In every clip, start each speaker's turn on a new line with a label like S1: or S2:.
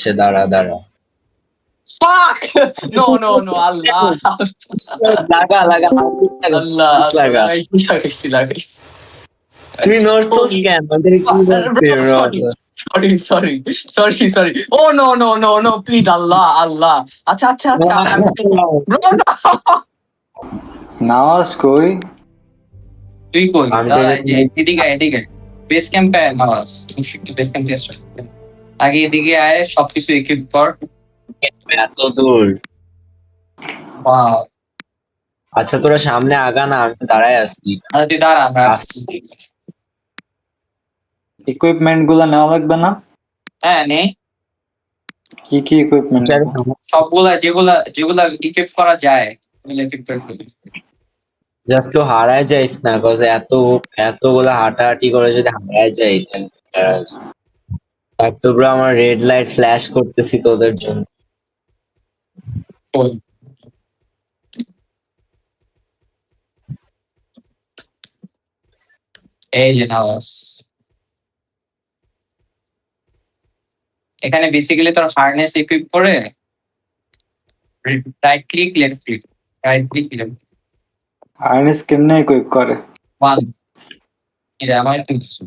S1: সে দাঁড়া দাঁড়া
S2: Fuck! No, Allah.
S1: লাগা লাগা
S2: Allah,
S1: লাগা
S2: লাগাইছি।
S1: তুই নড়ছস কেন ওদের কি বলছিস
S2: Sorry. Oh, no, please, Allah. আচ্ছা, I'm saying, bro, no.
S3: নামাজ কই?
S2: তুই কই?
S1: আমি তো
S2: দাঁড়া, এই যে এদিকে। বেস ক্যাম্পে আয় নামাজ। বেস ক্যাম্পে এসো। আগে এদিকে আয়, সবকিছু ইকুইপ কর।
S1: এত দূর
S2: Wow.
S1: আচ্ছা তোরা সামনে আগা না আমি দাঁড়ায় আছি
S2: আচ্ছা, তুই দাঁড়া, আমরা
S1: আসছি।
S3: ইকুইপমেন্ট গুলা নেওয়া লাগবে না?
S2: হ্যাঁ, নে।
S3: কি কি ইকুইপমেন্ট?
S2: সবগুলা যেগুলা ইকুইপ করা যায় ওগুলো ইকুইপ করে ফেলি।
S1: জাস্ট কেউ হারায় যাইস না কজ এতগুলা হাঁটাহাঁটি করে যদি হারায় যাই তাহলে তো প্যারা আছে। এক তো ব্রো আমার রেড লাইট ফ্ল্যাশ করতেছি তোদের জন্য
S2: ফুল। এই যে নামাজ। এখানে বেসিক্যালি তোর হারনেস ইকুইপ করে right click left click
S3: harness কেমনে ইকুইপ করে?
S2: ওয়ান। এটা আমার কিছু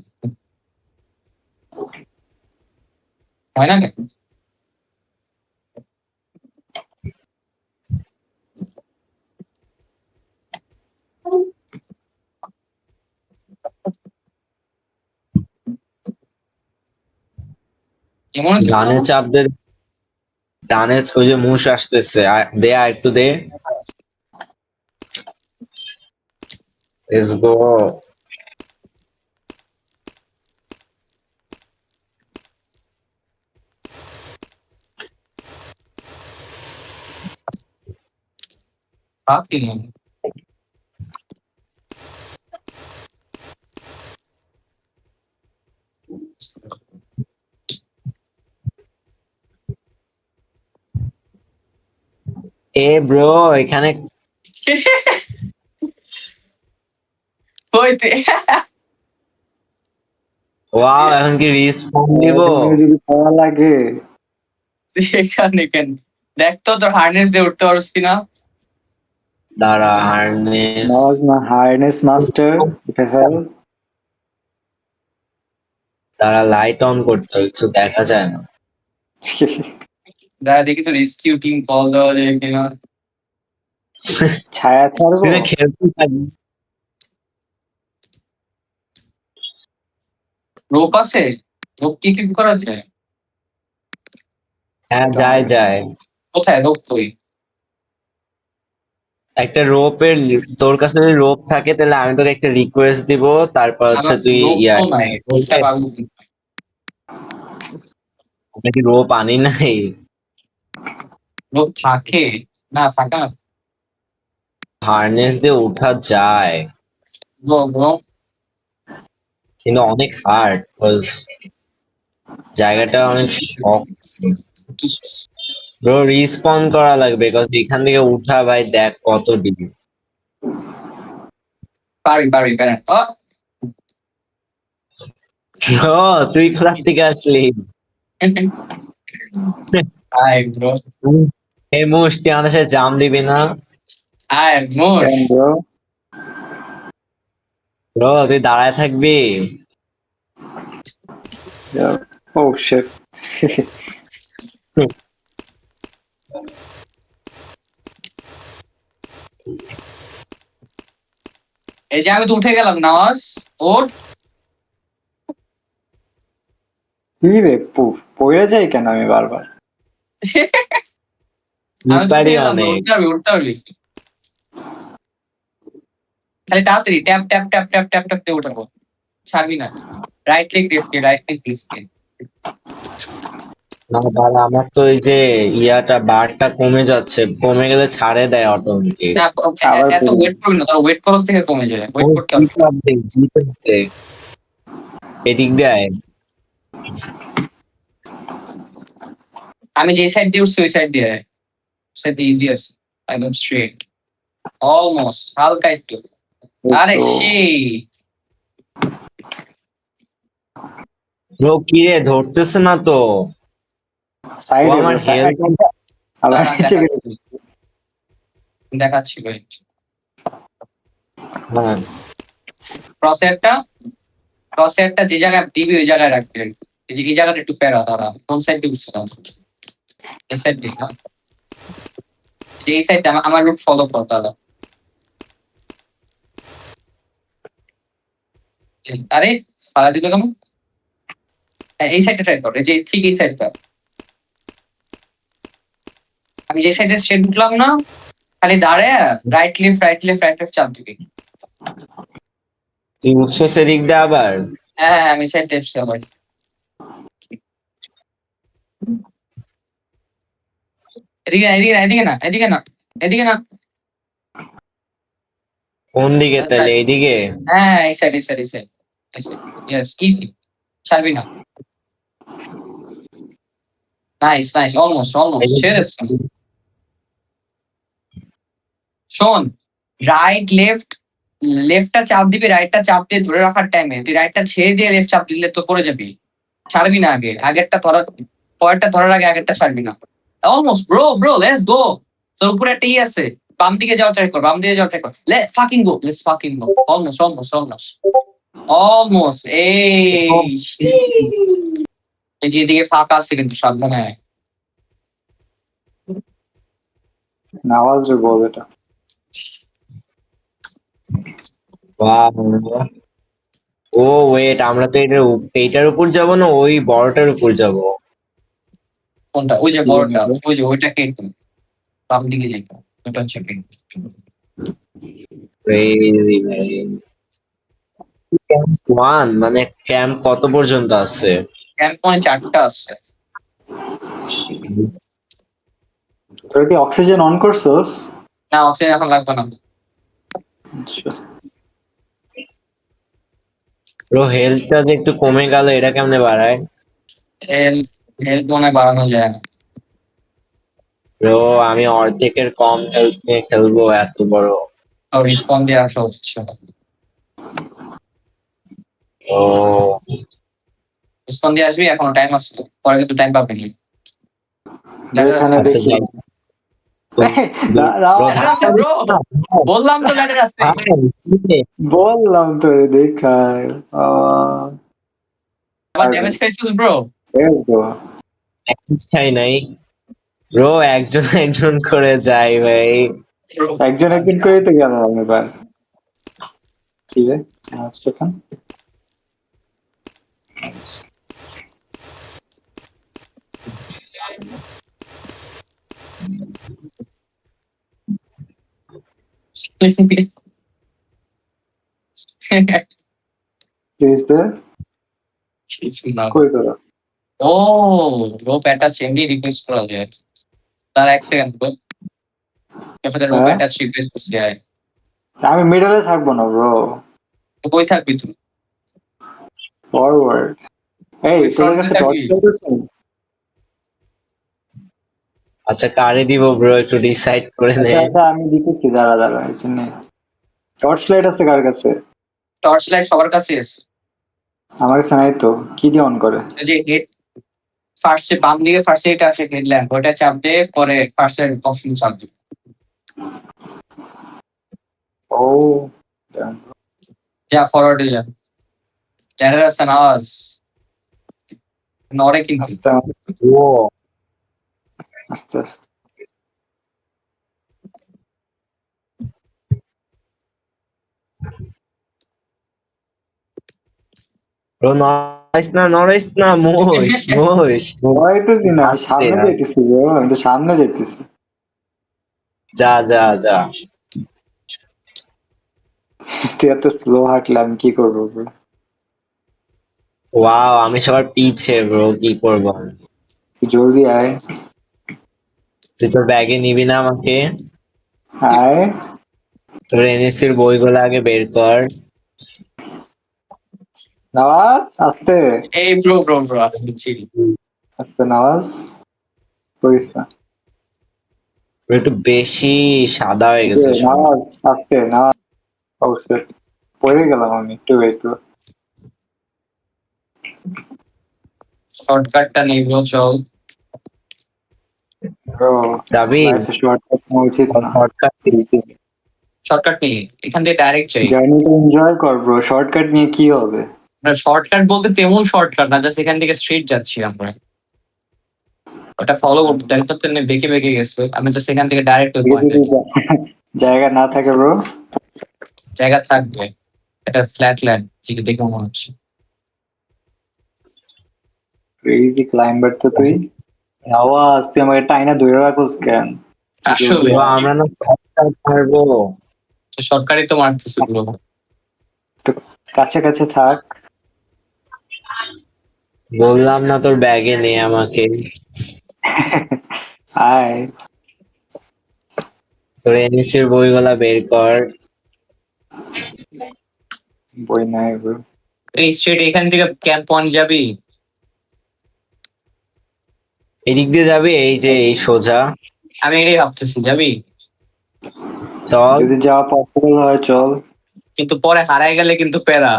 S2: হয় না কেন? এমন
S1: ডানে চাপ দে ডানে ওই যে মুশ আসতেছে দে আর একটু দে লেটস গো
S2: fucking
S1: এ ব্রো এখানে
S2: হইতে
S1: ওয়াও এখন কি রিস্পন দিব
S3: এখানে যদি পাওয়া লাগে
S2: এখানে কেন? দেখ তো তোর হারনেস দিয়ে উঠতে পারছিস কিনা।
S1: দাঁড়া হারনেস
S3: নামাজ না, হার্নেস মাস্টার উঠে ফেল।
S1: দাঁড়া লাইট অন করতে হবে কিছু দেখা যায় না
S2: দাঁড়া দেখি তো রেস্কিউ টিম কল দেওয়া যায় কিনা।
S3: ছায়া ছাড়বো?
S1: তুই না খেলতে থাকবি
S2: রোপ আছে? রোপ কি করা যায়?
S1: হ্যাঁ যায়
S2: কোথায় রোপ? কই?
S1: একটা রোপের তোর কাছে যদি রোপ থাকে তাহলে আমি তোকে একটা রিকোয়েস্ট দিব তারপর হচ্ছে
S2: আমার
S1: তুই
S2: রোপ
S1: ইয়া
S2: তো নাই, রোপটা পাবো কি?
S1: আমি কি রোপ আনি নাই
S2: রোপ থাকে না, ফাঁকা না।
S1: হারনেস দিয়ে উঠা যায়
S2: ব্রো
S1: কিন্তু অনেক হার্ড জায়গাটা অনেক শক্ত ব্রো রিস্পন করা লাগবে বিকজ এখান থেকে উঠা ভাই দেখ কত ডিগ্রি
S2: পারি প্যারেন্ট।
S1: ও তুই কোথা থেকে আসলি
S2: আয় ব্রো,
S1: এই মুশ তুই আমাদের সাথে জাম দিবি না
S2: আয় মোর।
S3: কেন ব্রো?
S1: ব্রো তুই দাঁড়ায় থাকবি
S3: ও শিট।
S2: এই যে আমি তো উঠে গেলাম নামাজ। ওর
S3: কি রে, পড়ে যাই কেন আমি বারবার?
S2: আমি তো উঠে
S1: পারি
S2: গেলাম,
S1: অনেক
S2: উঠতে পারবি। খালি তাড়াতাড়ি ট্যাপ দিয়ে উঠাবো, ছাড়বি না। Right click left click.
S1: না দাঁড়া আমার তো এই যে ইয়াটা বারটা কমে গেলে ছাড়ে দেয় অটোমেটিক
S2: না,
S3: আবার
S2: এত
S3: পড়ে
S2: ওয়েট করবি না, তার ওয়েট খরচ থেকে কমে যায়, ওয়েট করতে হবে।
S1: এদিক দিয়ে
S2: আমি যে সাইড দিয়ে উঠছি ওই সাইড দিয়ে ইজি আছে, একদম স্ট্রেট, অলমোস্ট হালকা একটু। আরে সেই
S1: ব্রো কি রে ধরতেছে না তো
S3: সাইডে
S1: আমার হেলথ
S3: আবার
S2: দাঁড়া,
S3: নিচে গেছে।
S2: দেখাচ্ছি wait।
S1: হ্যাঁ
S2: ক্রসহেয়ারটা যে জায়গায় দিবি ওই জায়গায় রাখবি। এই জায়গাটা একটু প্যারা, দাঁড়া, কোন সাইড দিয়ে বুঝছিলাম? এই সাইড দিয়ে না, এই সাইডটা আমার রুট ফলো কর, দাঁড়া। আরে ফালা দিল কেমন? এই সাইডটা ট্রাই কর, এই যে ঠিক এই সাইডটা। আমি যে সাইডে স্ট্রেট ঢুকলাম না, খালি দাঁড়ায় right left right left right left চাপ দিবি।
S1: তুই উঠছো সেদিক দিয়ে আবার?
S2: হ্যাঁ, আমি সাইড লেফট আবার। এদিকে না, এদিকে না, এদিকে না, এদিকে না, এদিকে না।
S1: কোন দিকে তাহলে? এইদিকে?
S2: হ্যাঁ, এই সাইড এই সাইড এই সাইড এই সাইড। ইয়েস, ইজি, ছাড়বি না। নাইস নাইস, অলমোস্ট অলমোস্ট ছেড়ে দিচ্ছি। শোন, রাইট লেফট, লেফটটা চাপ দিবি, রাইটটা চাপ দিয়ে ধরে রাখার টাইমে তুই রাইটটা ছেড়ে দিয়ে লেফট চাপ দিলে তো পড়ে যাবি। ছাড়বি না, আগে আগেরটা ধরা, পরেরটা ধরার আগে আগেরটা ছাড়বি না। অলমোস্ট ব্রো, ব্রো লেটস গো। তোর উপরে একটা ই আছে, বাম দিকে যাওয়া ট্রাই কর, বাম দিকে যাওয়া ট্রাই কর। Let's fucking go, let's fucking go. Almost almost almost almost. এই যে এদিকে ফাঁকা আছে কিন্তু, সাবধানে আয়।
S3: নামাজ রে বল এটা।
S1: বাহ! ও ওয়েট, আমরা তো এইটার উপর যাব না ওই বড়টার উপর যাব?
S2: কোনটা? ওই যে বড়টা, ওই যে ওইটা কেটে বাম দিকে যাইতো, ওটা হচ্ছে কেটে।
S1: ক্রেজি ভাই। ক্যাম্প ওয়ান মানে ক্যাম্প কত পর্যন্ত আছে?
S2: ক্যাম্প পয়েন্ট 4টা আছে।
S3: তোর কি অক্সিজেন অন করছস?
S2: না, অক্সিজেন এখন লাগবে না।
S3: আচ্ছা।
S1: ব্রো হেলথটা যে একটু কমে গেল, এটা কেমনে বাড়ায়?
S2: হেলথ, হেলথ মনে হয় বাড়ানো যায় না।
S1: ব্রো আমি অর্ধেকের কম হেলথ নিয়ে খেলবো এত বড়?
S2: রিসপন্ড দিয়ে আসা হচ্ছে।
S1: ও
S2: রিসপন্ড দিয়ে আসবি, এখনো টাইম আছে, পরে কিন্তু টাইম পাবি না।
S3: এখানে
S1: আচ্ছা
S3: দেখি।
S1: যাই। ব্রো
S2: ল্যাডার আছে ব্রো, বললাম তো ল্যাডার আছে।
S3: বললাম তোরে দেখায়।
S2: আবার ড্যামেজ খাইছিস ব্রো?
S1: খাই নাই ব্রো, একজন একজন করে যাই ভাই।
S3: একজন একজন করে তো গেল এবার। ঠিক আছে, আচ্ছা খান।
S2: কিছু না।
S3: কই তোরা?
S2: ও, রোপ অ্যাটাচ এমনি রিকোয়েস্ট করা যায়। তার এক সেকেন্ড ব্রো, ক্যাফেতে রোপ
S3: হ্যাঁ?
S2: অ্যাটাচ রিকোয়েস্ট করছি। আয়,
S3: আমি মিডলে থাকবো না ব্রো,
S2: তো কই থাকবি তুই?
S3: ফরওয়ার্ড। এই
S2: তুই
S3: তোদের
S2: ফ্রন্টে
S3: কাছে
S2: থাকবি।
S3: টর্চ লাইট আছে?
S1: আচ্ছা কারে দিব ব্রো, একটু ডিসাইড করে নে।
S3: আচ্ছা আচ্ছা, আমি দিতেছি, দাঁড়া দাঁড়া, এই জন্য। টর্চ লাইট আছে কার কাছে?
S2: টর্চ লাইট সবার কাছে আছে।
S3: আমার কাছে নাই তো, কি দিয়ে অন করে?
S2: এই যে হেড, ফার্স্টে বাম দিকে ফার্স্টে এটা আসে হেডল্যাম্প, ওটা চাপ দিয়ে পরে ফার্স্টের অপশন চাপ দিবি।
S3: ও
S2: যা ফরওয়ার্ডে যা, ল্যাডার আছে নাওয়াজ, নড়ে কিন্তু।
S3: আস্তে
S1: ও
S3: আস্তে আস্তে।
S1: ব্রো নড়াইস না, নড়াইস না, মোষ মোষ মোষ।
S3: হয়তো না, আমি
S1: আস্তে
S3: সামনে
S1: আস্তে।
S3: যাইতেছি ব্রো, আমি তো সামনে যাইতেছি।
S1: যা যা যা।
S3: তুই এত স্লো হাঁটলে আমি কি করবো ব্রো?
S1: ওয়াও আমি সবার পিছে ব্রো, কি করবো আমি?
S3: জলদি আয়।
S1: তুই তোর ব্যাগে নিবি না আমাকে?
S3: আয়।
S1: তোর এনএসসির বইগুলো আগে বের কর।
S3: নওয়াজ আস্তে
S2: এই ব্রো ব্রো ব্রো আসতে চিল।
S3: আস্তে, নওয়াজ করিস না।
S1: ব্রো, একটু বেশি সাদা হয়ে
S3: যে
S1: গেছে সব।
S3: নওয়াজ আস্তে, নওয়াজ অবশ্যই পড়ে গেলাম আমি, একটু ওয়েট করো।
S2: শর্টকাটটা নেই ব্রো, চল।
S3: ব্রো
S1: যাবি
S3: লাইফে শর্টকাট নেওয়া উচিত না।
S1: শর্টকাট?
S2: শর্টকাট নিয়ে এখান থেকে ডাইরেক্ট যাই।
S3: জার্নিটা এনজয় কর ব্রো, শর্টকাট নিয়ে কি হবে?
S2: শর্টকাট বলতে তেমন শর্টকাট না, জাস্ট এখান থেকে স্ট্রেট যাচ্ছি আমরা। ওটা ফলো করতে দেখো তো বেঁকে বেঁকে গেছে, আমি তো সেখান থেকে ডাইরেক্ট ওই
S3: এদিকে
S2: পয়েন্টে
S3: যদি জায়গা না থাকে ব্রো,
S2: জায়গা থাকবে। এটা ফ্ল্যাট ল্যান্ড যেটা দেখে মনে হচ্ছে।
S3: ক্রেজি ক্লাইম্বার তো তুই। আওয়াজ তুই আমাকে টাইনা ধরে রাখোস কেন?
S2: আসলে
S1: ব্রো আমরা না শর্টকাট মারবো।
S2: সরকারি তো মারতেছে পুরো।
S3: একটু কাছে কাছে থাক।
S1: বললাম না তোর ব্যাগে নে আমাকে।
S3: আয়
S1: তোর এনএসসির বইগুলা বের কর।
S3: বই নাই ব্রো।
S2: এই স্ট্রেট এখান থেকে ক্যাম্প পয়েন্ট যাবি।
S1: এদিক দিয়ে যাবি, এই যে এই সোজা।
S2: আমি এটাই ভাবতেছি, যাবি?
S1: চল।
S3: যদি যাওয়া পসিবল হয় চল,
S2: কিন্তু পরে হারাই গেলে কিন্তু প্যারা।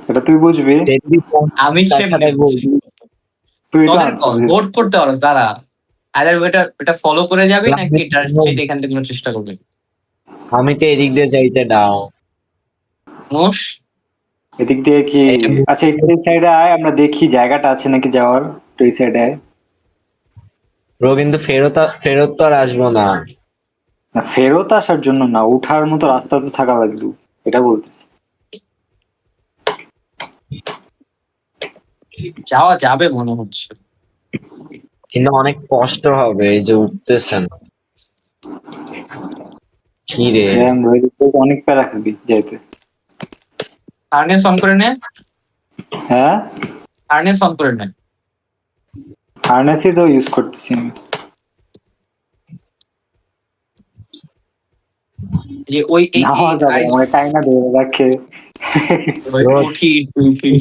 S3: এটা তুই বুঝবি।
S1: যেদিকে ফোন
S2: আমি
S1: তার
S2: কেমনে
S1: সাথে বলবি।
S3: তুই তো
S2: তোদের
S3: আনছিস।
S2: ভোট করতে পারো দাঁড়া। আদার এটা ফলো করে যাবি নাকি স্ট্রেট এখান থেকে চেষ্টা করবি?
S3: আমি
S1: তো এদিক দিয়ে যাইতে দাও।
S2: মোষ
S3: এদিক দিয়ে কি? আচ্ছা এই সাইডে আয়, আমরা দেখি জায়গাটা আছে নাকি যাওয়ার। তো এই সাইডে আয়।
S1: ব্রো কিন্তু ফেরত তো আর আসবো না।
S3: না, ফেরত আসার জন্য না, উঠার মতো রাস্তা তো থাকা লাগবে, এটা বলতেছি।
S2: যাওয়া যাবে মনে হচ্ছে।
S1: কিন্তু অনেক কষ্ট হবে, এই যে উঠতেছেন। কি রে?
S3: Damn, bro, এদিক থেকে অনেক প্যারা খাবি যাইতে।
S2: হার্নেস অন করে নে,
S3: হ্যাঁ,
S2: হার্নেস অন করে নে।
S3: হার্নেসই তো ইউজ করতেছি আমি।
S2: যে ওই এই
S3: নামাজ যাবে আমার টাইনা ধরে রাখে।
S2: উঠি উঠি।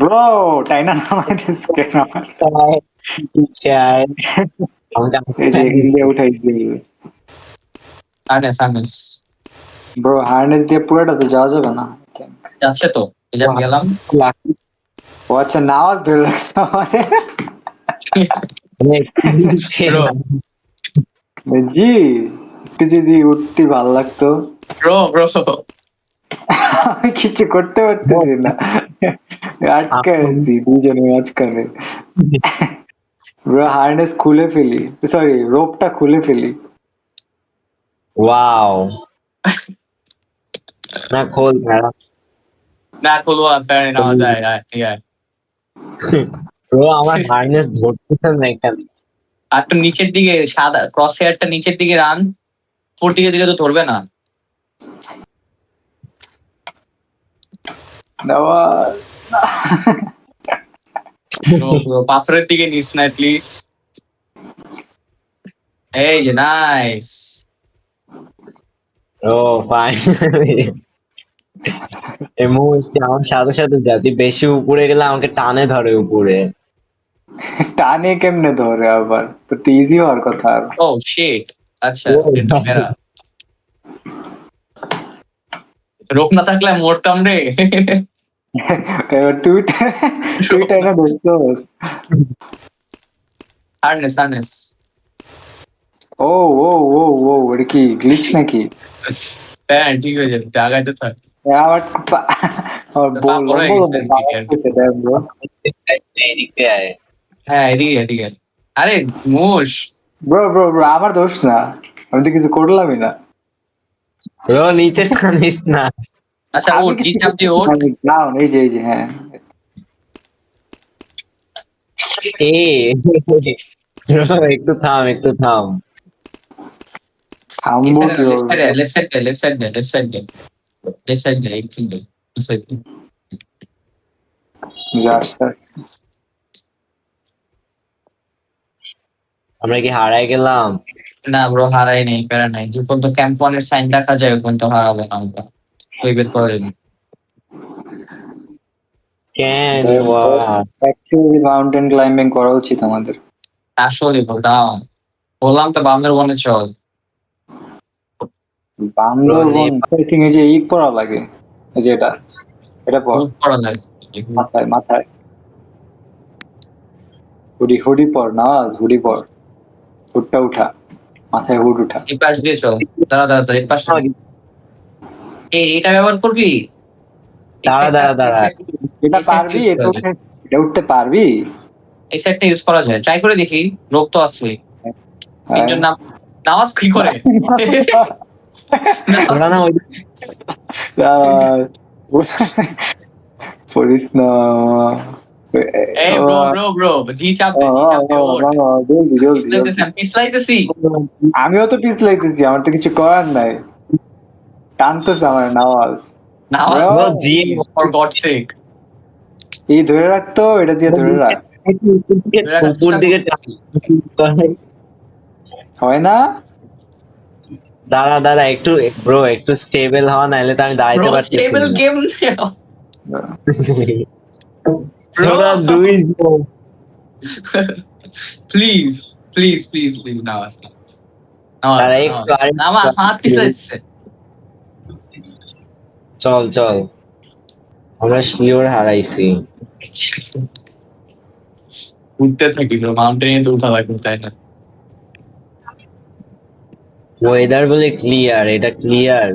S3: ব্রো টাইনা নামাই দিস কেন আমার?
S1: চাই
S3: এই যে এখান দিয়ে উঠাইছি।
S2: হার্নেস হার্নেস
S3: ব্রো হার্নেস দিয়ে পুরোটা তো যাওয়া যাবে না।
S2: যাচ্ছে তো, এই যে আমি গেলাম।
S3: ও আচ্ছা, নামাজ ধরে রাখছে আমারে। জি, একটু যদি উঠতে ভালো লাগতো।
S2: ব্রো ব্রো
S3: আমি কিছু করতে পারতেছি না, আটকে আছি দুজনে মাঝখানে। ব্রো হার্নেস খুলে ফেলি, সরি রোপটা খুলে ফেলি।
S1: ওয়াও, না খোল ভাড়া।
S2: না খুলবো ফ্যান নেওয়া যায় না, ঠিক আছে।
S1: ব্রো আমার হার্নেস ধরতেছে না এখানে।
S2: আর একটু নিচের দিকে সাদা ক্রস হেয়ারটা নিচের দিকে রান, উপর দিকে দিলে তো ধরবে না।
S3: নামাজ
S2: পাথরের দিকে নিস না প্লিজ। এই যে নাইস।
S1: ও ফাইনালি। এই মুহূর্তে আমার সাথে সাথে যাচ্ছি, বেশি উপরে গেলে আমাকে টানে ধরে উপরে।
S3: টানে কেমনে ধরে আবার? তো ইজি হওয়ার কথা। আর
S2: ও শিট, আচ্ছা
S1: ও,
S2: এটা মেরা। রোপ না থাকলে আমি মরতাম রে।
S3: এবার তুই টাইনা ধরছস।
S2: Harness harness.
S3: ও ও ও ও, এটা কি গ্লিচ নাকি?
S2: হ্যাঁ ঠিক হয়ে যাবে, জায়গাটা থাক।
S3: আমার আমার
S2: পা
S3: বল
S2: বড় হয়ে
S3: লম্বা
S2: গেছে
S3: লম্বা পা আসতেছে, দেখ ব্রো।
S1: এদিকে আয়।
S2: হ্যাঁ এদিকে এদিকে। আরে মোষ।
S3: ব্রো ব্রো ব্রো, আমার দোষ না, আমি তো কিছু করলামই না।
S1: ব্রো নিচে টানিস না।
S2: আচ্ছা
S3: আমি
S2: ওট, জি
S3: কিছু
S2: চাপ দিয়ে
S3: করতেছি
S2: ওট।
S3: না, আমি down, এই যে হ্যাঁ।
S1: এ ব্রো, একটু থাম একটু থাম।
S2: এই
S3: থামবো
S2: সাইডে
S3: কি
S2: লেফট
S3: হবে?
S2: সাইডে লেফট সাইডে লেফট সাইডে লেফট সাইডে লেফট সাইডে এই সাইডে এই সাইডে।
S3: যাস স্যার।
S1: আমরা কি হারাই গেলাম?
S2: না ব্রো হারাই নেই, প্যারা নাই। যে পর্যন্ত ক্যাম্প ওয়ানের সাইন দেখা যায় ওই পর্যন্ত হারাবো না আমরা। ওই বের করে দিন।
S1: Can you
S3: actually mountain climbing করা উচিত আমাদের।
S2: আসলে ব্রো ডাউন বললাম তো, বান্দরবনে চল।
S3: বান্দরবন আই থিঙ্ক এই যে পরা লাগে, এই যে এটা পর
S2: খুব করা যায়।
S3: মাথায় মাথায়। হুডি পর নওয়াজ, হুডি পর, হুডটা উঠা, মাথায় হুড উঠা।
S2: এই পাশ দিয়ে চল, দাঁড়া এই পাশে এটা ব্যবহার করবি। এই
S1: দাঁড়া
S2: সাইডটা
S1: দাঁড়া দাঁড়া,
S3: এটা
S2: এই সাইডটা
S3: পারবি?
S2: ইউজ করা যায়,
S3: এটা উঠতে পারবি?
S2: এই সাইডটা ইউজ করা যায়, ট্রাই করে দেখি। রোগ তো আছে
S3: হ্যাঁ।
S2: তিনজন নাম, নামাজ কি করে নামাজ
S1: ওরা না ওই
S3: আহ, পড়িস না।
S2: এই ব্রো জি চাপ দে, ওঠ।
S3: জলদি জলদি জলদি।
S2: আমি পিছলাইতেছি।
S3: আমিও তো পিছলাইতেছি, আমার তো কিছু করার নাই, টানতেছে আমার নওয়াজ।
S2: নামাজ
S3: Bro,
S1: bro G
S2: for God sake.
S3: এই ধরে রাখতো, এটা দিয়ে ধরে রাখ।
S1: উপর দিকে
S3: হয় না?
S1: দাঁড়া দাঁড়া একটু, ব্রো একটু স্টেবল হওয়া, নাইলে তো আমি দাঁড়াইতে
S2: ব্রো
S1: পারতেছি
S2: স্টেবল
S1: না।
S2: গেম ব্রো,
S1: তোরা দুই জন।
S2: প্লিজ প্লিজ নামাজ
S1: দাঁড়া একটু
S2: নামাজ হাত পিছলাইতেছে।
S1: চল চল, আমরা শিওর হারাইছি।
S2: উঠতে থাকি ব্রো, মাউন্টেনে তো উঠা লাগবে তাই না?
S1: ওয়েদার বলে ক্লিয়ার, এটা ক্লিয়ার।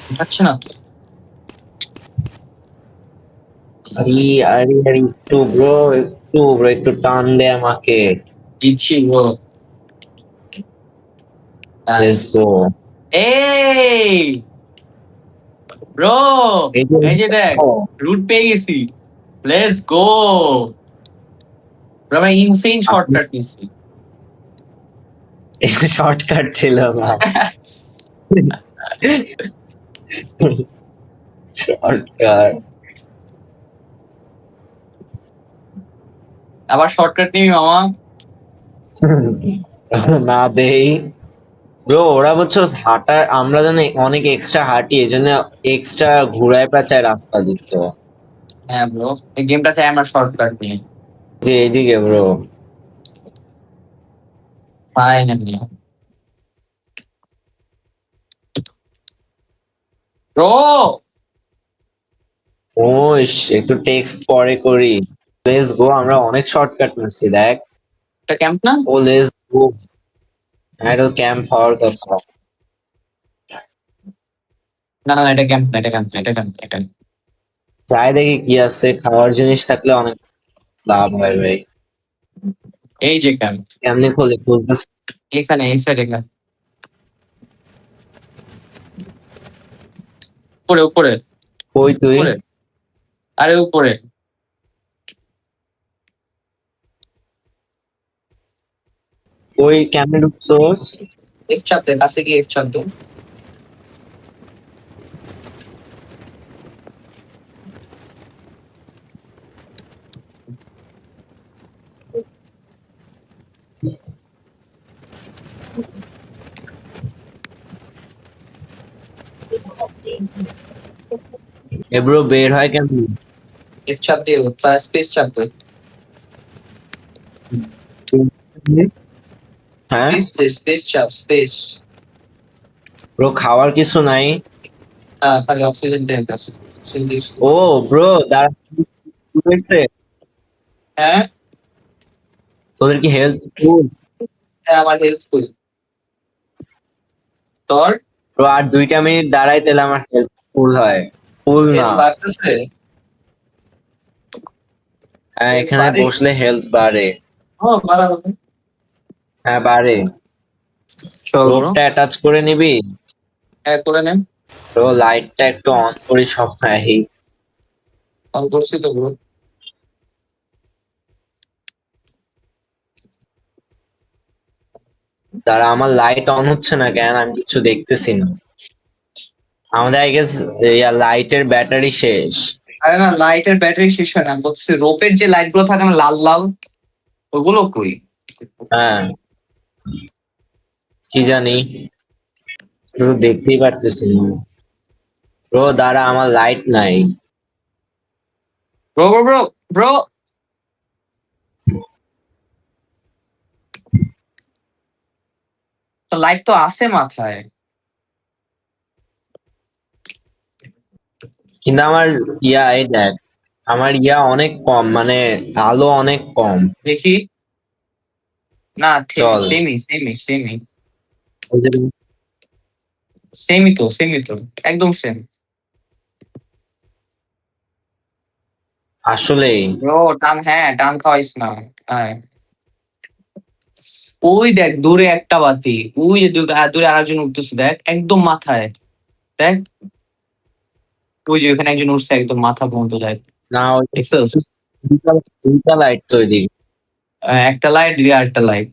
S2: উঠাচ্ছে না তো।
S1: আরে আরে আরে একটু ব্রো একটু টান দে আমাকে।
S2: দিচ্ছি ব্রো।
S1: Let's go.
S2: এই ব্রো,
S1: এই যে
S2: এই যে দেখ, রুট পেয়ে গেছি। Let's go. আমরা ইনসেইন শর্টকাট নিচ্ছি।
S1: শর্টকাট ছিল না, শর্টকাট।
S2: আবার শর্টকাট নিবি মামা?
S1: না দেই ব্রো, ওরা বলছো হাঁটার, আমরা জানি অনেক এক্সট্রা হাঁটি, এই জন্য এক্সট্রা ঘুরায় পেঁচায় রাস্তা দিত।
S2: হ্যাঁ ব্রো, এই গেমটা চাই আমরা শর্টকাট নিয়ে।
S1: যে এইদিকে ব্রো।
S2: Finally bro.
S1: ও একটু টেক্সট পরে করি। লেটস গো, আমরা অনেক শর্টকাট মারছি দেখ।
S2: এটা ক্যাম্প না?
S1: ও লেটস গো, এটা ক্যাম্প হওয়ার কথা।
S2: না এটা ক্যাম্প না, এটা ক্যাম্প না, এটা ক্যাম্প এটা।
S1: যাই দেখি কি আছে, খাওয়ার জিনিস থাকলে অনেক লাভ হয় ভাই।
S2: এই যে ক্যাম্প,
S1: কেমনি খোলে খুলতেছে?
S2: এখানে এই সাইড, এখানে উপরে উপরে
S1: কই তুই?
S2: উপরে, আরে উপরে।
S1: ওই কেমনে ঢুকছোস?
S2: এফ চাপ দে, কাছে গিয়ে এফ চাপ দে।
S1: এ ব্রো বের হয় কেমনি?
S2: এফ চাপ দে, স্পেস চাপ দে,
S1: হ্যাঁ
S2: স্পেস চাপ, স্পেস।
S1: ব্রো, খাওয়ার কিছু নাই?
S2: হ্যাঁ, খালি অক্সিজেন ট্যাঙ্ক আছে, অক্সিজেন দিস।
S1: ও ব্রো দাঁড়া, কি হয়েছে?
S2: হ্যাঁ
S1: তোদের কি হেলথ ফুল?
S2: হ্যাঁ, আমার হেল্পফুল। তোর
S1: ব্রো আর 2টা মিনিট দাঁড়াই, তাহলে আমার হেলথ ফুল হয়। ফুল না,
S2: হেল্প বাড়তেছে?
S1: হ্যাঁ
S2: হেল্প
S1: এখানে
S2: বাড়ে?
S1: বসলে হেলথ বাড়ে।
S2: ও বাড়াবে।
S1: হ্যাঁ বাড়ে।
S2: চল ব্রো,
S1: রোপটা অ্যাটাচ করে নিবি?
S2: হ্যাঁ করে নেন।
S1: তো লাইটটা একটু অন করি সব। হ্যাঁ
S2: কল করছি তো ব্রো।
S1: দাঁড়া, আমার লাইট অন হচ্ছে না কেন? আমি কিছু দেখতেছি না। আমাদের আই গেস লাইটের ব্যাটারি শেষ।
S2: আরে না, লাইটের ব্যাটারি শেষ হয় না, বলছে রোপের যে লাইট গুলো থাকে না লাল লাল, ওগুলো কই?
S1: হ্যাঁ কি জানি, শুধু দেখতেই পারতেছি না। ব্রো দাঁড়া, আমার লাইট নাই।
S2: ব্রো তো লাইট তো আছে মাথায়।
S1: কিন্তু আমার এই দেখ, আমার অনেক কম, মানে আলো অনেক কম।
S2: দেখি। না
S1: চল।
S2: সেমই সেমই সেমই
S1: ওই যে
S2: সেমই তো একদম সেম।
S1: আসলেই
S2: ব্রো হ্যাঁ টান খাওয়াইস না। হ্যাঁ ওই দেখ দূরে একটা বাতি, ওই যে দূরে আরেকজন উঠতেছে দেখ একদম মাথায়। দেখ ওই যে ওখানে একজন উঠছে একদম মাথা পর্যন্ত দেখ।
S1: না, ওই
S2: দেখছস?
S1: দুইটা লাইট তো ওইদিকে।
S2: একটা লাইট দিয়ে আরেকটা লাইট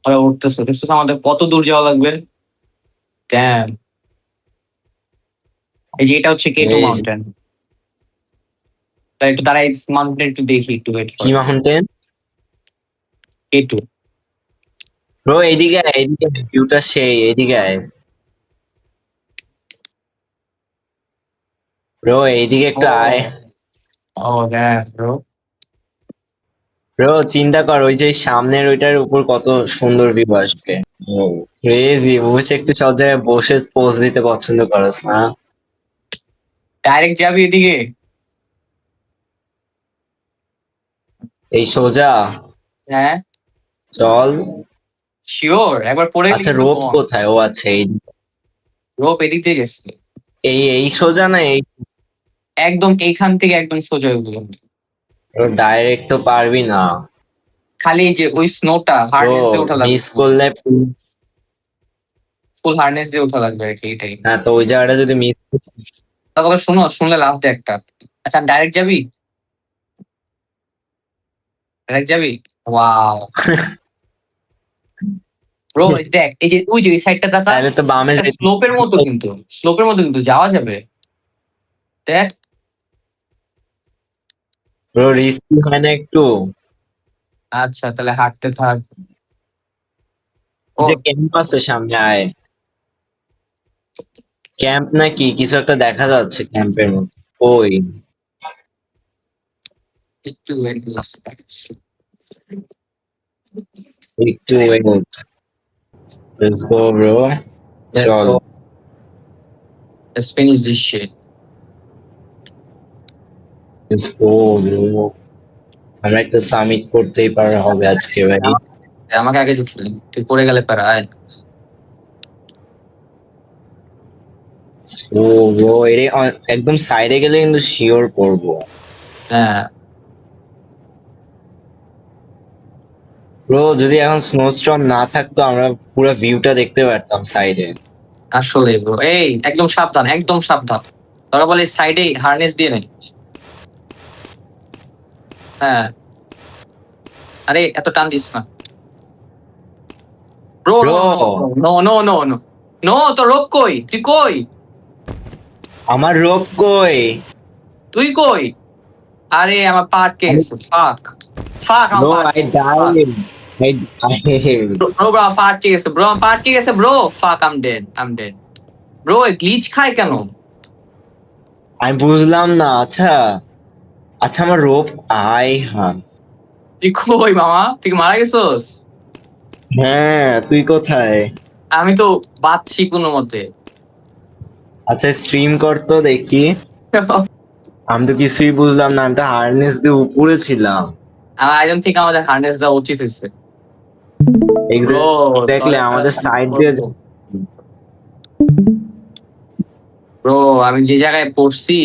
S2: ওরা উঠতেছে, দেখছস আমাদের কত দূর যাওয়া লাগবে। Damn. এই যে এটা হচ্ছে কেটু
S1: এই
S2: মাউন্টেন। তাই একটু দাঁড়াই, মাউন্টেন একটু দেখি, একটু ওয়েট
S1: কি
S2: কর।
S1: মাউন্টেন?
S2: কেটু।
S1: ব্রো এইদিকে আয়, এইদিকে ভিউটা সেই, এইদিকে আয় ব্রো, এইদিকে
S2: ও
S1: একটু আয়।
S2: ও হ্যাঁ ব্রো।
S1: ব্রো চিন্তা কর, ওই যে সামনের ওইটার উপর কত সুন্দর ভিউ আসবে। ও ক্রেজি, বুঝছে একটু সব জায়গায় বসে পোজ দিতে পছন্দ করস না?
S2: ডাইরেক্ট যাবি এদিকে?
S1: এই সোজা
S2: হ্যাঁ
S1: চল।
S2: শিওর, একবার পড়ে গেলে
S1: আচ্ছা
S2: কিন্তু
S1: রোপ
S2: বল।
S1: কোথায়? ও আচ্ছা এই
S2: রোপ এদিক দিয়ে গেছে।
S1: এই এই সোজা না এই?
S2: একদম এইখান থেকে একদম সোজা হয়ে গেল।
S1: ডাইরেক্ট তো পারবি না
S2: খালি এই যে ওই স্নোটা
S1: ব্রো,
S2: হার্নেস দিয়ে ওঠা লাগবে,
S1: মিস করলে।
S2: ফুল হার্নেস দিয়ে ওঠা লাগবে আর কি, এটাই।
S1: হ্যাঁ, তো ওই জায়গাটা যদি মিস।
S2: তারপরে শোনো, শুনলে লাভ দে একটা। আচ্ছা ডাইরেক্ট যাবি? ডাইরেক্ট যাবি? ওয়াও ব্রো, দেখ এই যে ওই যে ওই সাইডটা দেখা,
S1: তাহলে তো বামে
S2: একটা
S1: যেতে।
S2: স্লোপের মতো, কিন্তু স্লোপের মতো কিন্তু যাওয়া যাবে। দেখ।
S1: ব্রো রিস্কি হয় না একটু?
S2: আচ্ছা তাহলে হাঁটতে থাক। ও
S1: যে ক্যাম্প আছে সামনে, আয়। ক্যাম্প নাকি কিছু একটা দেখা যাচ্ছে ক্যাম্পের মতো। ওই
S2: একটু wait করো।
S1: একটু wait, let's go bro,
S2: Let's
S1: চল।
S2: go. Let's finish this shit.
S1: Let's go bro, আমরা একটা সামিট করতেই পারা হবে আজকে ভাই।
S2: আমাকে আগে যেতে দিন। তুই পড়ে গেলে পারা আয়।
S1: ও ব্রো, একদম সাইডে গেলে কিন্তু শিওর করবো।
S2: হ্যাঁ
S1: ব্রো যদি এখন স্নোস্টর্ম না থাকতো, আমরা পুরো ভিউটা দেখতে পারতাম সাইডে।
S2: আসলে ব্রো, এই একদম সাবধান, একদম সাবধান। তোরা বলে সাইডে হার্নেস দিয়ে নেই। হ্যাঁ আরে এত টান দিস না bro. No
S1: bro
S2: no no no no no no, তো রোপ কই? তুই কই?
S1: আমার রোপ কই?
S2: তুই কই? আরে আমার পা আটকে গেছে, ফাক। ফাক, আমার
S1: ব্রো
S2: পা
S1: আই
S2: আটকে গেছে, ফাক।
S1: ডাইড, আই
S2: ব্রো ব্রো আমার পা আটকে গেছে, ব্রো আমার পা আটকে গেছে, ব্রো ফাক, আম ডেড, আম ডেড। ব্রো গ্লিচ খায় কেন?
S1: আমি বুঝলাম না। আচ্ছা আচ্ছা, আমার রোপ। আই হ্যাঁ।
S2: তুই কই মামা? তুই কি মারা গেছোস?
S1: হ্যাঁ, তুই কোথায়?
S2: আমি তো বাঁচছি কোনো মতে।
S1: আচ্ছা স্ট্রিম কর তো দেখি। আমি তো কিছুই বুঝলাম না, আমি তো হারনেস দিয়ে উপরে ছিলাম।
S2: আই ডোন্ট থিঙ্ক আমাদের হার্নেস দেওয়া উচিত হয়েছে। ব্রো
S1: এক্স্যাক্টলি,
S2: তোরে ছাড়া
S1: আমাদের
S2: কি
S1: সাইড দিয়ে
S2: করবো? ব্রো আমি যে জায়গায় পড়ছি,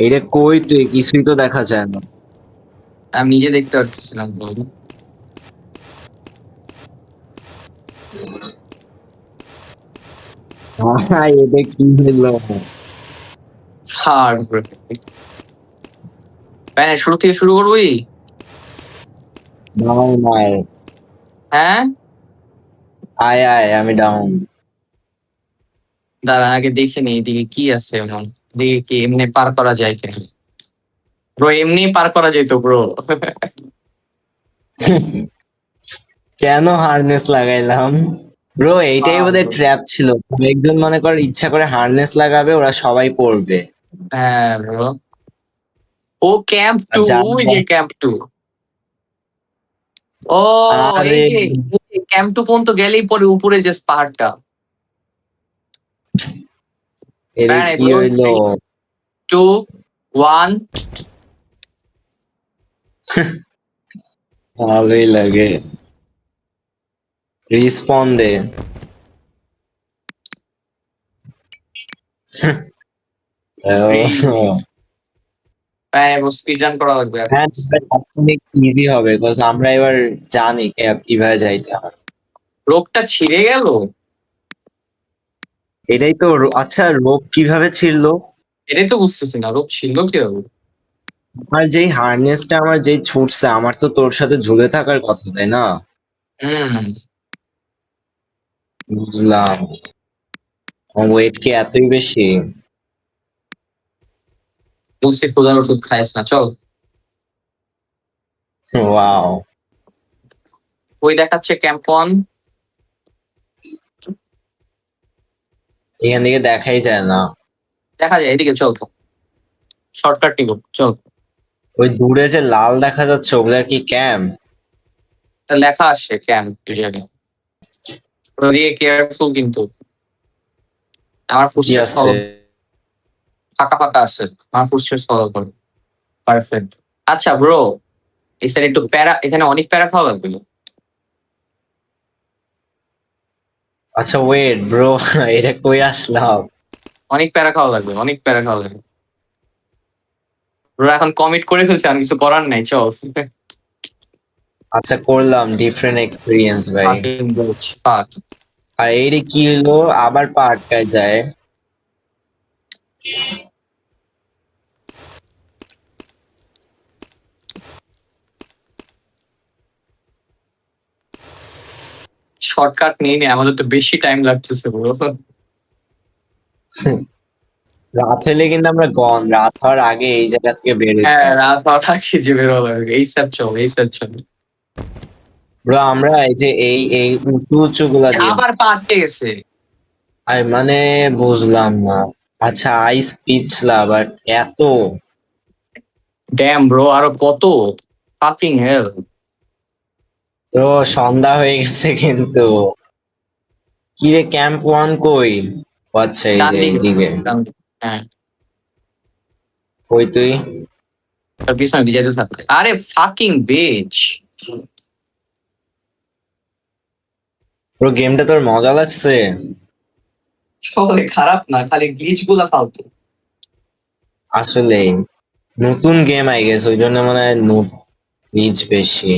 S1: এটা কই? তুই কিছুই তো দেখা যায় না।
S2: আমি নিজে দেখতে পারতেছিলাম ব্রো।
S1: হ্যাঁ, এটা কি হলো?
S2: ছাড় ব্রো। শুরু থেকে শুরু করবি?
S1: ডাউন আয়,
S2: হ্যাঁ
S1: আয় আয়, আমি ডাউন।
S2: দাঁড়া আগে দেখে নি এদিকে কি আছে এমন। দেখি কি এমনি পার করা যায় কিনা। ব্রো এমনি পার করা যেত ব্রো।
S1: কেন হারনেস লাগাইলাম? ব্রো এইটাই বোধহয় ট্র্যাপ ছিল। একজন মনে কর ইচ্ছা করে হারনেস লাগাবে, ওরা সবাই পড়বে।
S2: হ্যাঁ ব্রো। ও ক্যাম্প
S1: আর
S2: টু, ওই
S1: যারা
S2: যে ক্যাম্প টু। ও এই
S1: আরে
S2: যে ক্যাম্প টু পর্যন্ত গেলেই পরে উপরে যে পাহাড়টা।
S1: এরে
S2: প্যান
S1: কি
S2: ব্রো,
S1: হইলো?
S2: 3, 2, ওয়ান।
S1: ভালোই লাগে। রিস্পন দে।
S2: স্পিড রান করা লাগবে এখন।
S1: হ্যাঁ, অনেক ইজি হবে বিকজ আমরা এবার জানি কিভাবে যাইতে হয়।
S2: রোগটা ছিঁড়ে গেল।
S1: এটাই তো আচ্ছা, রোপ কিভাবে ছিড়লো?
S2: এটাই তো বুঝতেছি না, রোগ ছিল কিভাবে?
S1: আমার যেই হার্নেসটা আমার যেই ছুটছে, আমার তো তোর সাথে ঝুলে থাকার কথা, তাই না?
S2: হুম।
S1: বুঝলাম। ওয়েট কি এতই বেশি?
S2: বুঝছি, ক্ষুধার ওষুধ খাইস না, চল।
S1: ওয়াও।
S2: ওই দেখাচ্ছে ক্যাম্প ওয়ান।
S1: এখান থেকে দেখাই যায় না।
S2: দেখা যায়, এদিকে চল, শর্টকাট নিব, চল।
S1: ওই দূরে যে লাল দেখা যাচ্ছে ওগুলা কি ক্যাম্প?
S2: এটা লেখা আসে ক্যাম্প এরিয়াকে। দিয়ে কেয়ারফুল কিন্তু। আমার
S1: কি
S2: ফুটস্টেপস
S1: আছে?
S2: ফলো, ফাঁকা ফাঁকা আছে, আমার ফুটস্টেপস ফলো কর। পারফেক্ট। আচ্ছা ব্রো, এই স্যার একটু প্যারা, এখানে অনেক প্যারা খাওয়া লাগবে।
S1: আচ্ছা ওয়েট ব্রো, এটা কই আসলাম?
S2: অনেক প্যারা খাওয়া লাগবে, অনেক প্যারা খাওয়া লাগবে। ব্রো এখন কমিট করে ফেলছে, আর কিছু করার নাই, চল।
S1: আচ্ছা করলাম, ডিফারেন্ট এক্সপিরিয়েন্স ভাই।
S2: Fucking bitch, fuck.
S1: আর এইটা কি হলো, আবার পা আটকায় যায়।
S2: শর্টকাট নিয়ে নিয়ে আমাদের তো বেশি টাইম লাগতেছে ব্রো।
S1: রাত হলে কিন্তু আমরা গন, রাত হওয়ার আগে এই জায়গা থেকে বের হইতে
S2: হ্যাঁ,
S1: হবে।
S2: রাত হওয়ার আগে যে বের হওয়া লাগবে। এই স্যাপ চল, এই স্যাপ চল।
S1: ব্রো আমরা এই যে এই উঁচু উঁচু গুলা দিয়ে,
S2: আবার পা আটকে গেছে।
S1: আর মানে বুঝলাম না। আচ্ছা আইস পিছলা, বাট এত।
S2: ড্যাম ব্রো, আরো কত? ফাকিং হেল।
S1: তো সন্ধ্যা হয়ে গেছে কিন্তু। কি রে, ক্যাম্প ওয়ান কই? ও আচ্ছা এই
S2: ডান
S1: যে
S2: দিকে,
S1: এইদিকে।
S2: ডান দিকে। হ্যাঁ,
S1: কই তুই?
S2: তার পিছনে দিয়ে যেতে থাকবে। আরে ফাকিং বিচ।
S1: পুরো গেমটা তোর মজা লাগছে?
S2: চলে, খারাপ না, খালি গ্লিচ গুলা ফালতু।
S1: আসলে নতুন গেম আই গেছে, ওই জন্য মনে হয় রিচ বেশি।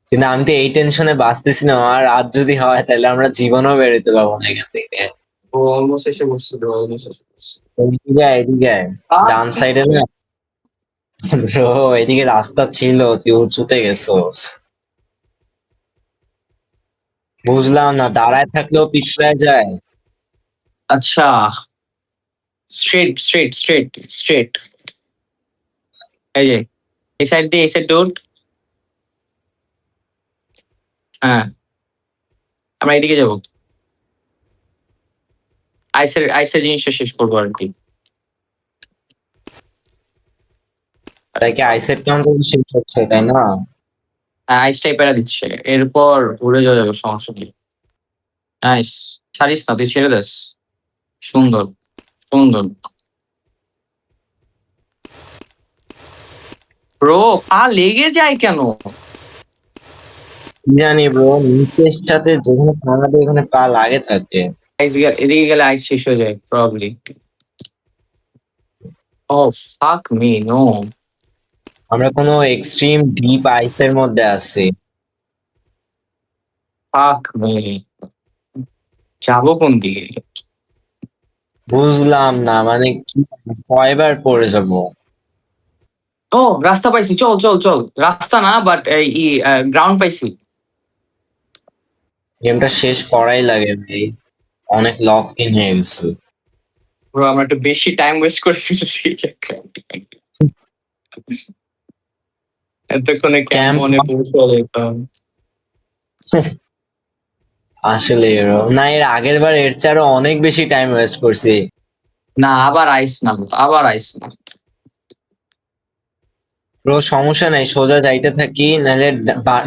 S1: কিন্তু আমি তো এই টেনশনে বাঁচতেছি না, আর রাত যদি হয় তাহলে আমরা জীবনও বেরোতে পারবো না এখান থেকে।
S2: ও অলমোস্ট এসে বসছে ব্রো, অলমোস্ট এসে বসছে।
S1: এদিকে আয়, এদিকে আয়। ডান সাইডে না ব্রো, এদিকে রাস্তা ছিল, তুই উঁচুতে গেছোস। বুঝলাম না, দাঁড়ায় থাকলেও পিছলে যায়।
S2: আচ্ছা, স্ট্রেট স্ট্রেট স্ট্রেট স্ট্রেট। এই যে, এই সাইড দিয়ে, এই সাইড ডোর। হ্যাঁ, আমরা এদিকে যাবো। আইসের আইসের জিনিসটা শেষ করবো আর কি।
S1: তাই কি আইসেট কাউন্ট শেষ হচ্ছে, তাই না?
S2: আইসটাই প্যারা দিচ্ছে, এরপর ঘুরে যাওয়া যাবে, সমস্যা নেই। নাইস। ছাড়িস না, তুই ছেড়ে দেস। সুন্দর, সুন্দর। ব্রো, পা লেগে যায় কেন?
S1: কি জানি ব্রো, নিচের সাথে যেখানে পা লাগে ওখানে পা লাগে থাকে।
S2: এদিকে গেলে আইস শেষ হয়ে যায় প্রবাবলি। ও ফাক মি, নো।
S1: আমরা কোনো এক্সট্রিম ডিপ আইসের মধ্যে আছি।
S2: ফাক মি, যাবো কোন দিকে?
S1: বুঝলাম না মানে কি, কয়বার পড়ে যাবো?
S2: ও রাস্তা পাইছি, চল চল চল। রাস্তা না, বাট এই গ্রাউন্ড পাইছি।
S1: গেমটা শেষ করাই লাগে ভাই, অনেক লক ইন হয়ে গেছে।
S2: ব্রো, আমরা একটু বেশি টাইম ওয়েস্ট করে ফেলছি। এতক্ষণে ক্যাম্প
S1: ক্যাম্প
S2: ওয়ানে পৌঁছে যেতাম।
S1: আসলে না, এর আগের বার এর চেয়ে আরো অনেক বেশি টাইম ওয়েস্ট করছি।
S2: না, আবার আইস না bro, আবার আইস না।
S1: ব্রো সমস্যা নাই, সোজা যাইতে থাকি, নাহলে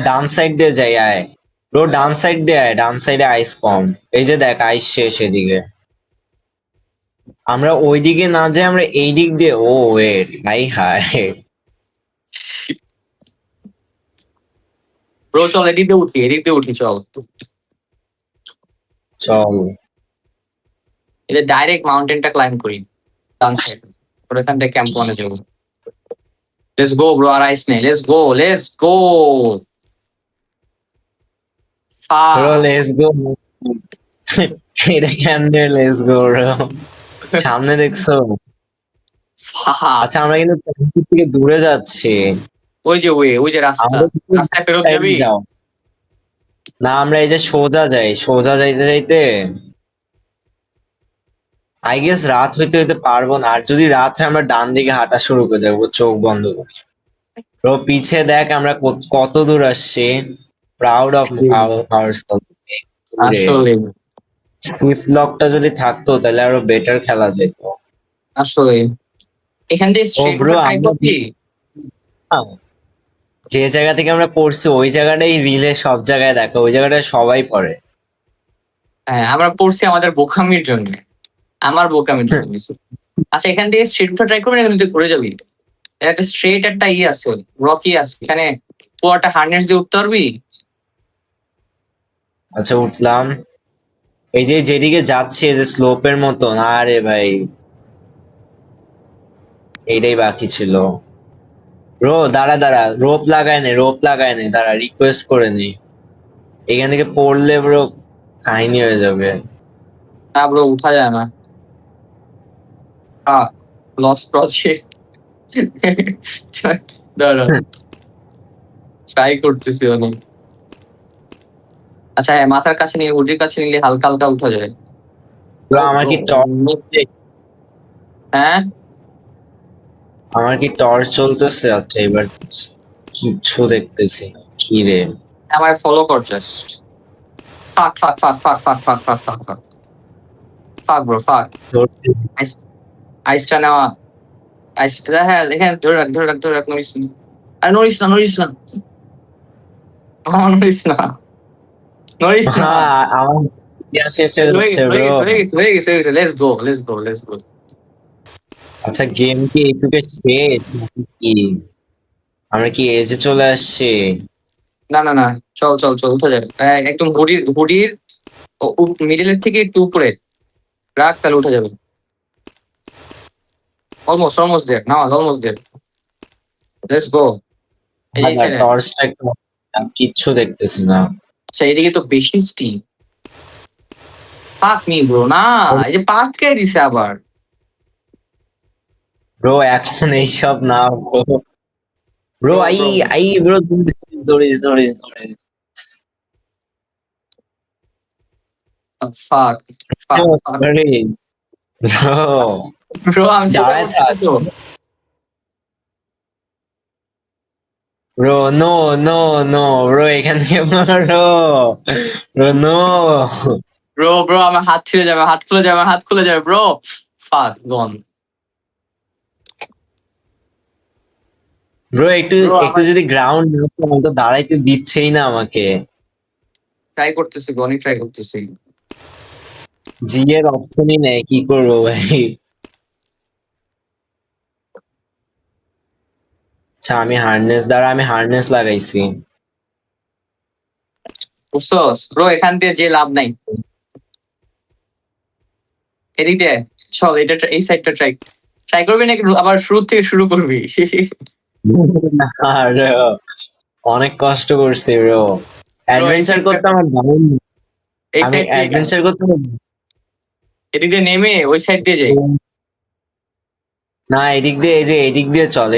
S1: ডান সাইড দিয়ে যাই আয়। ব্রো ডান সাইড দিয়ে আয়, ডান সাইডে আইস কম। এই যে দেখ আইস শেষ এদিকে। আমরা ওইদিকে না যাই, আমরা এই দিক দিয়ে, ও ওয়েট ভাই, হায়।
S2: ব্রো চল এদিক দিয়ে উঠি চল।
S1: চল।
S2: এটা ডাইরেক্ট মাউন্টেনটা ক্লাইম্ব করি ডান সাইড, ওর এখান থেকে ক্যাম্প ওয়ানে যাবো। লেটস গো ব্রো, আর আইস নেই, লেটস গো।
S1: ব্রো লেটস গো। এটা কেমনে লেটস গো ব্রো? সামনে দেখছো? আচ্ছা আমরা কিন্তু প্ল্যানটির থেকে দূরে যাচ্ছি।
S2: ওই যে রাস্তা,
S1: আমাদের কিন্তু
S2: রাস্তায় ফেরত
S1: side
S2: যাবি।
S1: যাও। না আমরা এই যে সোজা যাই, সোজা যাইতে যাইতে আই গেস রাত হইতে হইতে পারবো না, আর যদি রাত হয় আমরা ডান দিকে হাঁটা শুরু করে দেবো চোখ বন্ধ করে। ব্রো পিছে দেখ আমরা কত দূর আসছি। Proud of ourself.
S2: আসলে
S1: সুইফট লকটা যদি থাকতো তাহলে আরো বেটার খেলা যেত।
S2: আসলে এখান দিয়ে
S1: ও
S2: স্ট্রেট
S1: ব্রো
S2: ওঠা ট্রাই
S1: আমরা
S2: করবি।
S1: যে জায়গা থেকে আমরা পড়ছি ওই জায়গাটাই রিলে সব জায়গায় দেখো, ওই জায়গাটায় সবাই পড়ে।
S2: হ্যাঁ আমরা পড়ছি আমাদের বোকামির জন্য, আমার বোকামির জন্য। আচ্ছা এখান দিয়ে স্ট্রেট ওঠা ট্রাই করবি না, এখান দিয়ে ঘুরে যাবি। এটা একটা স্ট্রেট একটা আছে, রকি আছে এখানে, পুরোটা হার্নেস দিয়ে উঠতে পারবি।
S1: আচ্ছা উঠলাম। এই যে যেদিকে যাচ্ছে এই যে স্লোপের মতন, আরে ভাই এইটাই বাকি ছিল। দাঁড়া দাঁড়া, রোপ লাগায় নে, দাঁড়া রিকোয়েস্ট করে নি। এখান থেকে পড়লে ব্রো কাহিনী হয়ে যাবে।
S2: না ব্রো উঠা যায় না, লস প্রজেক্ট। দাঁড়া ট্রাই করতেছি অনেক। আচ্ছা হ্যাঁ, মাথার কাছে নিয়ে হুডির কাছে নিলে হালকা হালকা উঠা যায়।
S1: ব্রো
S2: ও
S1: আমার
S2: ব্রো,
S1: কি টর্চ,
S2: হ্যাঁ
S1: আমার কি টর্চ চলতেছে? আচ্ছা এবার কিচ্ছু দেখতেছি না। কি রে?
S2: আমার ফলো কর জাস্ট। ফাক ফাক ফাক ফাক ফাক ফাক ফাক ফাক ফাক ফাক ব্রো ফাক।
S1: ধরছি।
S2: আইসটা নেওয়া, আইস, হ্যাঁ এখানে ধরে রাখ নড়িস না। আরে নড়িস না নড়িস না নড়িস না।
S1: আমার ইতিহাস শেষ হয়ে
S2: হয়ে
S1: যাচ্ছে
S2: গেছে হয়ে
S1: ব্রো।
S2: গেছে হয়ে গেছে হয়ে গেছে হয়ে গেছে, লেটস গো।
S1: আচ্ছা গেম কি এইটুকু শেষ নাকি কি? আমরা কি এজে চলে আসছি?
S2: না চল উঠা যায়। একদম হুডির মিডিলের থেকে একটু উপরে রাখ, তাহলে উঠে যাবে। Almost there, now almost there, let's go. এই যে সাইডে,
S1: টর্চটা একটু, আমি কিচ্ছু দেখতেছি না।
S2: আচ্ছা এদিকে তো বেশি স্টিম। পাক মি ব্রো, না এই যে পাক কে দিছে আবার।
S1: ব্রো এখন এইসব না ব্রো। ব্রো
S2: ব্রো
S1: আই,
S2: ব্রো
S1: ব্রো ধরিস।
S2: ফাক ফাক ফাক
S1: ব্রো
S2: ব্রো, আমি চেষ্টা
S1: দাঁড়ায়
S2: করতেছি
S1: থাক।
S2: তো।
S1: ব্রো নো ব্রো, এখান থেকে ব্রো নো।
S2: ব্রো আমার হাত ছিঁড়ে যাবে, হাত খুলে যাবে ব্রো। ফাক গন।
S1: ব্রো একটু
S2: ব্রো
S1: একটু
S2: আমার
S1: যদি গ্রাউন্ড তো দাঁড়াইতে দিচ্ছেই না আমাকে।
S2: ট্রাই করতেছি, গনই ট্রাই করতেছি।
S1: জি এর অপশনই নেই, কি করবো ভাই? আচ্ছা আমি হার্নেস লাগাইছি।
S2: বুঝছস ব্রো, এখান দিয়ে যে লাভ নাই। এদিক দিয়ে চল, এই সাইডটা ট্রাই ট্রাই করবি নাকি আবার শুরু থেকে শুরু করবি?
S1: আর অনেক কষ্ট করছি ব্রো,
S2: ব্রো এই
S1: অ্যাডভেঞ্চার
S2: সাইডটা,
S1: করতে আমার দারুণ।
S2: এই
S1: আমি
S2: সাইড থেকে কেন,
S1: অ্যাডভেঞ্চার করতে
S2: এদিক দিয়ে নেমে ওই সাইড দিয়ে যাই।
S1: না, এদিক দিয়ে, এই যে এদিক দিয়ে চল,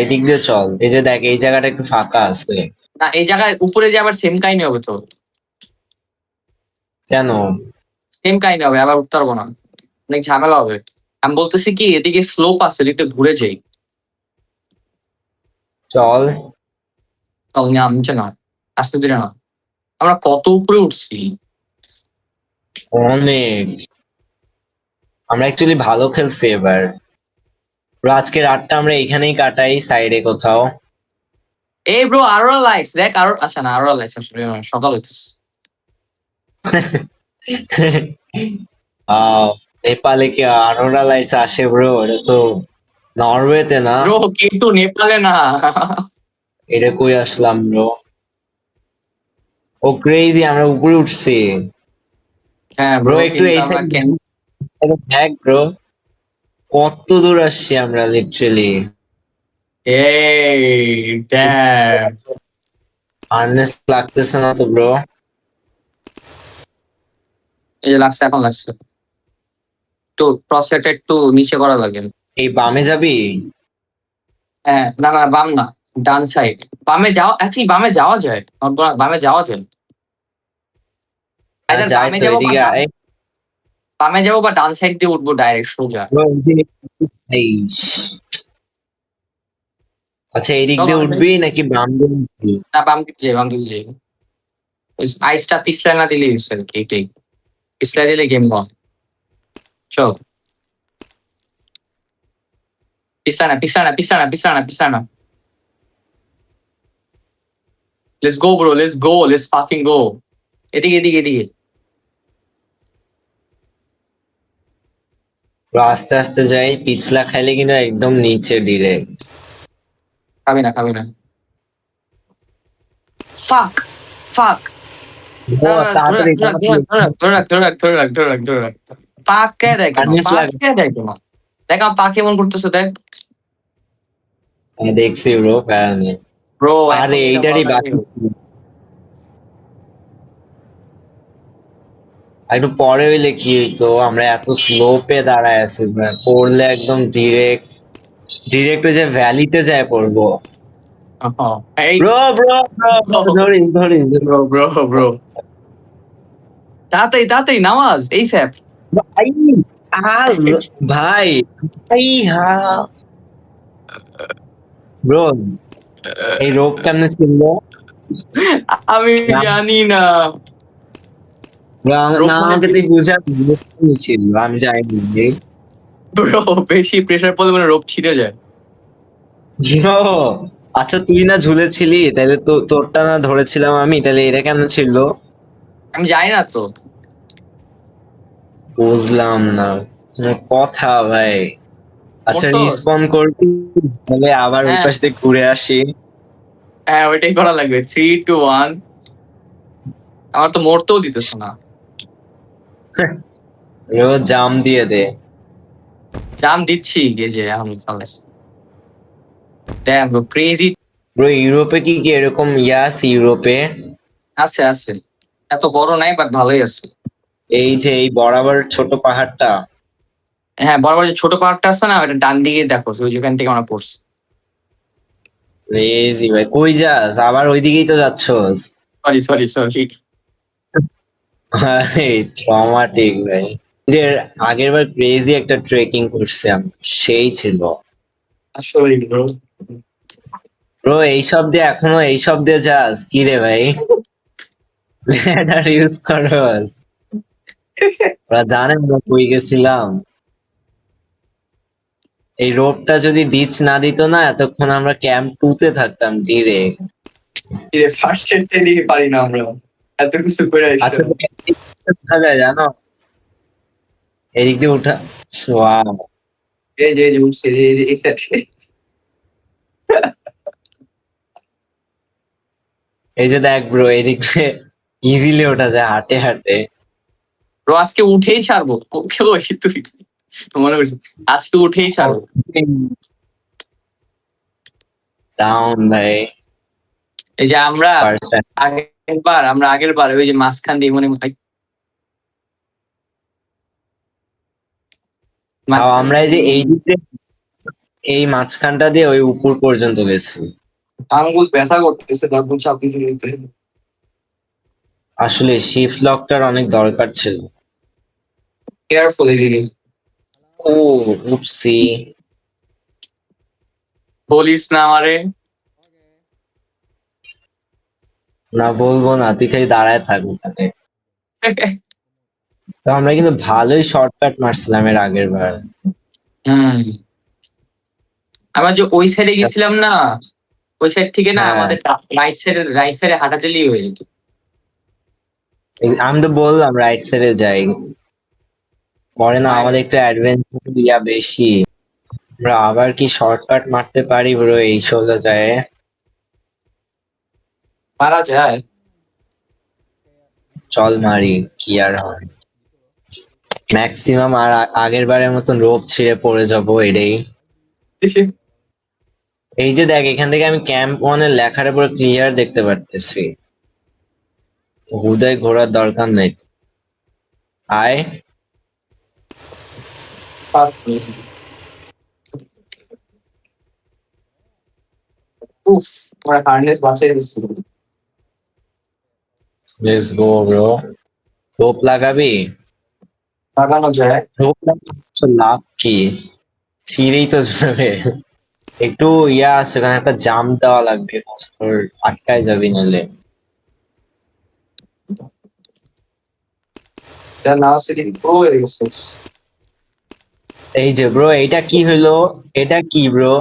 S1: এই যে দেখ এই জায়গাটা একটু ফাঁকা আছে।
S2: না এই জায়গায় উপরে যে আবার সেম কাহিনী হবে তো,
S1: কেন?
S2: সেম কাহিনী হবে, আবার উঠতে পারবো না, অনেক ঝামেলা হবে। আমি বলতেছি কি এদিকে স্লোপ আছে, এদিকে ঘুরে যাই।
S1: চল।
S2: চল নিচে না, আস্তে ধীরে না। আমরা কত উপরে উঠছি।
S1: অনেক। আমরা অ্যাকচুয়ালি ভালো খেলছি এবার। ব্রো আজকে রাতটা আমরা এখানেই কাটাই, সাইডে কোথাও।
S2: এই ব্রো আরো লাইটস দেখ, আরো, আচ্ছা না আরো লাইটস আসলে সকাল হইতেছে।
S1: আহ নেপালে কি আরোরা লাইটস আসে ব্রো? এটা তো নরওয়েতে না।
S2: ব্রো কিন্তু নেপালে না।
S1: এটা কই আসলাম ব্রো? ও ক্রেজি, আমরা উপরে উঠছি।
S2: হ্যাঁ
S1: ব্রো
S2: ব্রো
S1: একটু
S2: কিন্তু
S1: এই
S2: আমরা
S1: সাইড দেখ ব্রো, কত দূর আসছি আমরা লিটারেলি।
S2: এই ড্যাম।
S1: হার্নেস লাগতেছে না তো ব্রো?
S2: এই যে লাগছে, এখন লাগছে। একটু প্রসেসটা একটু নিচে করা লাগে।
S1: এই বামে যাবি?
S2: হ্যাঁ, না না, বাম না, ডান সাইড। বামে যাওয়া, অ্যাকচুয়ালি বামে যাওয়া যায়, বামে যাওয়া যায়। আইদার
S1: যাই
S2: বামে
S1: তো
S2: যাবো বা
S1: এদিকে
S2: ডান, বামে যাবো বা ডান সাইড দিয়ে উঠবো ডাইরেক্ট সোজা।
S1: bro, এই আচ্ছা, এদিক
S2: চল
S1: দিয়ে
S2: বামে যাই।
S1: উঠবি নাকি বাম দিয়ে উঠবি?
S2: না, বাম দিকে যাই, বাম দিকে যাই। আইসটা পিছলে না দিলে হচ্ছে আর কি, এটাই। পিছলে দিলে গেম বল। চল, পিছলা না, পিছলা না, পিছলা না, পিছলা না, পিছলা না। Let's go bro, let's go, let's fucking go. এদিকে, এদিকে, এদিকে।
S1: Bro, আস্তে আস্তে যাই, পিছলা খাইলে কিন্তু একদম নিচে ডিরেক্ট।
S2: খাবি না, খাবি না। ফাক, ফাক। না না, ধরে রাখ,
S1: তাড়াতাড়ি
S2: ধরে রাখ, ধরে রাখ, ধরে রাখ, ধরে রাখ, ধরে রাখ, ধরে রাখ, ধরে রাখ, ধরে রাখ। পাক কে দেয় কেন,
S1: হার্নেস
S2: পাক
S1: লাগ।
S2: কে দেয় কেন? দেখ আমার পা কেমন করতেছে, দেখ।
S1: দেখছি ব্রো, প্যারা নেই।
S2: ব্রো এখন
S1: আরে
S2: এটা ভালো
S1: এইটারই
S2: লাগে।
S1: বাকি ছিল। একটু পরে হইলে কি হইতো, আমরা এত স্লোপে দাঁড়ায় আছি bro, পড়লে একদম ডিরেক্ট ডিরেক্ট ওই যে ভ্যালিতে যায় পড়বো।
S2: এই
S1: ব্রো ব্রো ব্রো, ধরিস ধরিস ধরিস।
S2: ব্রো, ব্রো, ব্রো, তাড়াতাড়ি, তাড়াতাড়ি নামাজ এই স্যাপ।
S1: ভাই, আর ভাই, ভাই হা, ব্রো এই রোপ কেমনে ছিল?
S2: আমি জানি না।
S1: না,
S2: রোগ মানে
S1: আমাকে তুই
S2: বেশি,
S1: বুঝাবি ছিল, আমি যাইনি।
S2: ব্রো বেশি প্রেসার পড়লে মানে রোগ ছিঁড়ে যায়।
S1: ও, আচ্ছা তুই না ঝুলেছিলি, তাহলে তো তোরটা না ধরেছিলাম আমি, তাহলে এটা কেন ছিল?
S2: আমি জানি না তো।
S1: বুঝলাম না কোনো কথা ভাই। আচ্ছা,
S2: মরছস?
S1: রিসপন করবি, তাহলে আবার ওই
S2: হ্যাঁ,
S1: পাশ থেকে ঘুরে আসি।
S2: হ্যাঁ, ওইটাই করা লাগবে। 3, 2, 1। আমার তো মরতেও দিতেছে না।
S1: এবার জাম দিয়ে দে।
S2: জাম দিচ্ছি, এই যে এখন ফালাস। Damn bro, crazy.
S1: ব্রো ইউরোপে কি কি এরকম ইয়াস ইউরোপে?
S2: আছে, আছে। এত বড় নাই, বাট ভালোই আছে।
S1: এই যে এই বরাবর ছোট পাহাড়টা।
S2: হ্যাঁ, বড় বড় যে ছোট পাহাড়টা আছে না, ওটা ডান দিকে দেখো, ওই যেখান থেকে আমরা পড়ছি।
S1: রেজি ভাই, কই যাস আবার? ওইদিকেই তো যাচ্ছস।
S2: Sorry, sorry, sorry.
S1: ভাই ট্রমাটিক ভাই। যে আগের বার ক্রেজি একটা ট্রেকিং করছিলাম, সেই ছিল।
S2: আসলে ব্রো।
S1: ব্রো এইসব দিয়ে এখনো এইসব দিয়ে যাস কি রে ভাই? ল্যাডার ইউজ করস? ওরা জানে আমরা কই গেছিলাম। এই রোপটা যদি ডিচ না দিত না, এতক্ষণ আমরা ক্যাম্প 2 তে থাকতাম ডিরেক্ট।
S2: ফার্স্ট এডটা দিকে পারি না আমরা, এত কিছু করে
S1: আচ্ছা
S2: আসলাম।
S1: তো এদিক দিয়ে উঠা যায় জানো? এদিক দিয়ে উঠা, ওয়াও।
S2: এই যে, এই যে উঠছে, এই সাথে।
S1: এই যে দেখ ব্রো, এদিক দিয়ে ইজিলি ওঠা যায় হাঁটে হাঁটে।
S2: ব্রো আজকে উঠেই ছাড়বো। কই তুই? মনে করছিস আজকে উঠেই ছাড়বো?
S1: ডাউন ভাই।
S2: এই যে আমরা
S1: ফার্স্ট
S2: আগের বার ওই যে মাঝখান দিয়ে মনে হয়,
S1: তাও
S2: মাঝখান
S1: আমরা এই যে এই দিক দিয়ে, এই মাঝখানটা দিয়ে ওই উপর পর্যন্ত গেছি।
S2: আঙ্গুল ব্যথা করতেছে, আঙ্গুল চাপিয়ে দিতে।
S1: আসলে শিফট লকটার অনেক দরকার ছিল।
S2: কেয়ারফুল এদিকে।
S1: ও, উপসি।
S2: বলিস না আমারে।
S1: না বলবো না, তুই খালি দাঁড়ায় থাকবো তাহলে। তো আমরা কিন্তু ভালোই শর্টকাট মারছিলাম এর আগের বার।
S2: হুম। আমরা যে ওই সাইডে গেছিলাম না, ওই সাইড থেকে না
S1: হ্যাঁ,
S2: আমাদের রাইট সাইডে হাঁটা দিলেই হয়ে যেত।
S1: আমি তো বললাম রাইট সাইডে যাই। পরে না
S2: Fine.
S1: আমাদের একটু অ্যাডভেঞ্চার দিয়া বেশি। আমরা আবার কি শর্টকাট মারতে পারি ব্রো এই 16 যায়?
S2: মারা যায়।
S1: চল মারি, কি আর হয়। ম্যাক্সিমাম আর আগের বারের মতন রোপ ছিঁড়ে পড়ে যাবো এটাই। এই যে দেখ, এখান থেকে আমি ক্যাম্প ওয়ানের লেখাটা পুরো ক্লিয়ার দেখতে পারতেছি। হুদায় ঘোরার দরকার নেই। আয়।
S2: উফ, তোমার হার্নেস বাঁচিয়ে দিচ্ছিল।
S1: Let's go bro. রোপ লাগাবি?
S2: লাগানো যায়।
S1: রোপ লাগানোর লাভ কি? ছিঁড়েই তো যাবে। একটু ইয়া আছে, ওখানে একটা জাম্প দেওয়া লাগবে, তোর আটকায় যাবি নাহলে।
S2: নাও সে প্রো হয়ে গেছে।
S1: এই যে ব্রো, এটা কি হইলো? এটা কি ব্রো?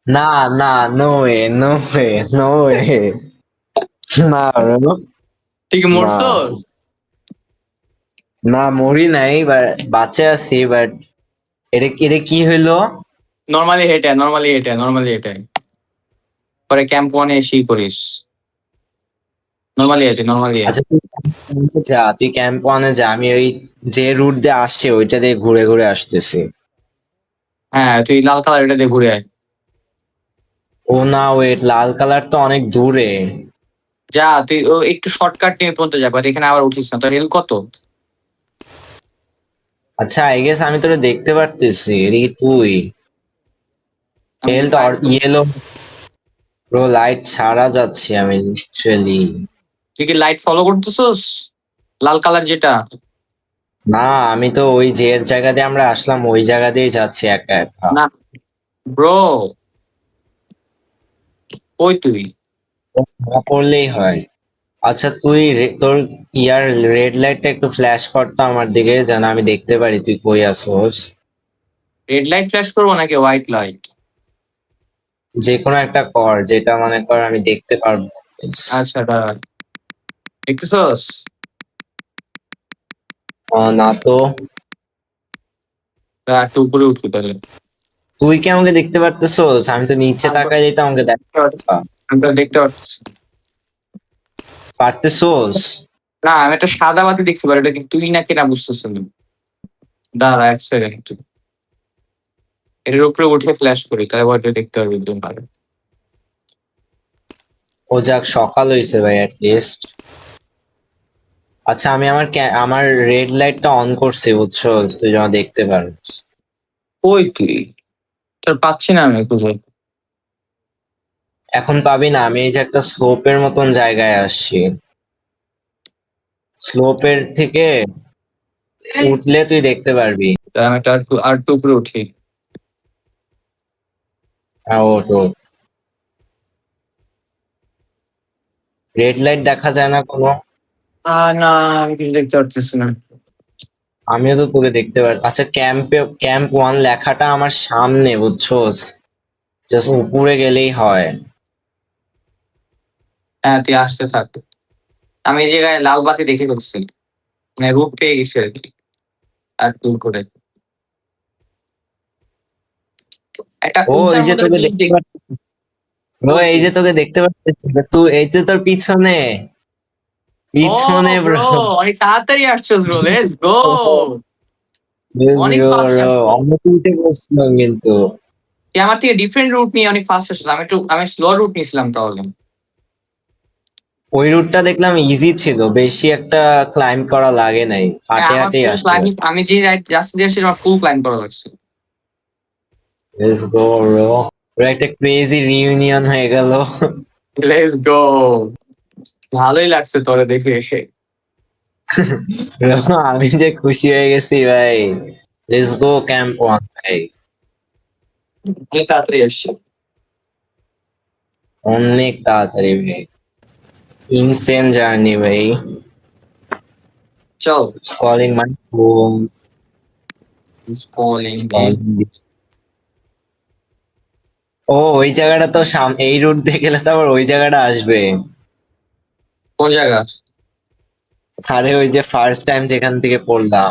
S1: না, না, no way, no way, no way. না ব্রো,
S2: ঠিক
S1: না,
S2: মরছস?
S1: না মরি নাই, বাট বাঁচে আছি, বাট এটা এটা কি হইলো?
S2: নরমালি হেঁটে পরে ক্যাম্প ওয়ানে এসেই করিস। নরমালি
S1: আচ্ছা তুই camp one এ যা, তুই ক্যাম্প ওয়ানে যা, আমি ওই যে রুট দিয়ে আসছে ওইটা দিয়ে ঘুরে ঘুরে আসতেছি।
S2: হ্যাঁ, তুই লাল কালার এটা দিয়ে ঘুরে আয়।
S1: ও না, ওয়েট, লাল কালার তো অনেক দূরে।
S2: যা তুই ও একটু শর্টকাট নিয়ে পর্যন্ত যা, বাট এখানে আবার উঠিস না, তোর হেল কত?
S1: আচ্ছা, আই গেস আমি তোরা দেখতে পারতেছি, এটা কি তুই?
S2: আমি
S1: হেলথ
S2: ক্লাইম্ব করি।
S1: ইয়েলো। ব্রো লাইট ছাড়া যাচ্ছি আমি লিটারালি।
S2: তুই কি লাইট ফলো করতেছস? লাল কালার যেটা।
S1: না, আমি তো ওই যে জায়গা দিয়ে আমরা আসলাম ওই জায়গা দিয়েই যাচ্ছি একা একা।
S2: না ব্রো, ওই তুই।
S1: না পড়লেই হয়। আচ্ছা তুই তোর ইয়ার রেড লাইটটা একটু ফ্ল্যাশ কর তো আমার দিকে, যেন আমি দেখতে পারি তুই কই আসোস।
S2: রেড লাইট ফ্ল্যাশ করবো নাকি হোয়াইট লাইট?
S1: যে কোনো একটা কর, যেটা মনে কর আমি দেখতে পারবো।
S2: আচ্ছা দাঁড়া, দেখতেছস?
S1: না তো।
S2: দাঁড়া, একটু উপরে উঠবি তাহলে।
S1: তুই কি আমাকে দেখতে পারতেছোস? আমি তো নিচে
S2: আমি তো
S1: তাকাই দিতে আমাকে
S2: দেখতে পাচ্ছি। আমি তো দেখতে পাচ্ছি।
S1: পারতেছোস?
S2: না, আমি একটা সাদা বাতি দেখতে পারি, এটা কি তুই নাকি না বুঝতেছি না। দাঁড়া 1 সেকেন্ড, এটার উপরে উঠে ফ্ল্যাশ করি, তাহলে হয়তো দেখতে পারবি তুই ভালো।
S1: ও যাক, সকাল হইছে ভাই লিস্ট। আচ্ছা আমি আমার রেড লাইটটা অন করছি বুঝছো, তুই যেন দেখতে পারিস।
S2: ওই তুই, তোর পাচ্ছি না আমি খুঁজে।
S1: এখন পাবি না, আমি এই যে একটা স্লোপের মতন জায়গায় আসছি। স্লোপের থেকে উঠলে তুই দেখতে পারবি।
S2: তাহলে আমি আর একটু উপরে উঠি।
S1: হ্যাঁ, ওঠ ওঠ। রেড লাইট দেখা যায় না কোনো?
S2: না, আমি কিছু দেখতে পারতেছি না।
S1: আমিও তো তোকে দেখতে পারি। আচ্ছা ক্যাম্প ওয়ান লেখাটা আমার সামনে বুঝছোস, জাস্ট উপরে গেলেই হয়।
S2: হ্যাঁ, তুই আসতে থাক। আমি এই জায়গায় লাল বাতি দেখে ফেলছি, মানে রুট পেয়ে গেছি আর কি। আর দূর করে একটা
S1: ও
S2: উঁচার
S1: এই যে
S2: মধ্যে একটা
S1: তোকে
S2: জিনিস
S1: দেখতে
S2: দেখ।
S1: পাচ্ছি। ও
S2: ওই
S1: এই
S2: তুই।
S1: যে তোকে দেখতে পাচ্ছি, তুই এই যে তোর পিছনে,
S2: ও
S1: পিছনে ব্রো।
S2: ব্রো, অনেক তাড়াতাড়ি আসছস ব্রো, লেটস গো। অনেক ফাস্ট আসছো।
S1: অনেক উল্টে বসছিলাম কিন্তু।
S2: তুই আমার থেকে ডিফারেন্ট রুট নিয়ে অনেক ফাস্ট আসছিস, আমি স্লো রুট নিয়েছিলাম তাহলে।
S1: ওই রুটটা দেখলাম ইজি ছিল, বেশি একটা ক্লাইম্ব করা লাগে নাই,
S2: হ্যাঁ,
S1: হাঁটে
S2: আমার
S1: হাঁটেই
S2: ফুল
S1: আসতে
S2: ক্লাইম্ব,
S1: পারে।
S2: আমি যে রাস্তা দিয়ে আসছি আমার ফুল ক্লাইম্ব করা লাগছে।
S1: Let's go bro. ওর একটা ক্রেজি রিউনিয়ন হয়ে গেল।
S2: Let's go. ভালোই লাগছে তোরে দেখে।
S1: আমি যে খুশি হয়ে গেছি ভাই। লেটস গো ক্যাম্প ওয়ান ভাই।
S2: অনেক তাড়াতাড়ি আসছে।
S1: অনেক তাড়াতাড়ি ভাই। ইনসেন জার্নি ভাই।
S2: চল।
S1: Calling my home.
S2: স্ক্রলিং এ।
S1: ও ওই জায়গাটা তো এই রুট দিয়ে গেলে তো আবার ওই জায়গাটা আসবে।
S2: কোন জায়গা?
S1: আরে ওই যে ফার্স্ট টাইম যেখান থেকে পড়লাম।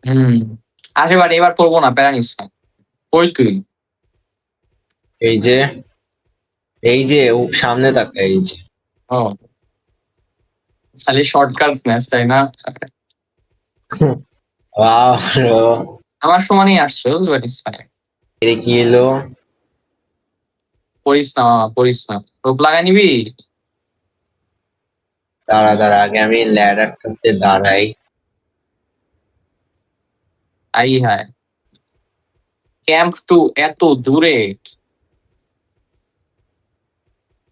S2: হুম এবার এবার পড়বো না, প্যারা নিস না। ওই তুই
S1: এই যে, এই যে সামনে তাকা, এই যে।
S2: ও খালি শর্টকাট ম্যাচ তাই না?
S1: ওয়াও ব্রো,
S2: আমার সমানই আসছে, বাট ইটস ফাইন।
S1: এটা কি এলো?
S2: পড়িস না মামা, পড়িস না, রূপ লাগাই নিবি।
S1: দাঁড়া দাঁড়া, আগে আমি ল্যাডারটাতে দাঁড়াই।
S2: আই হায়, ক্যাম্প টু এত দূরে।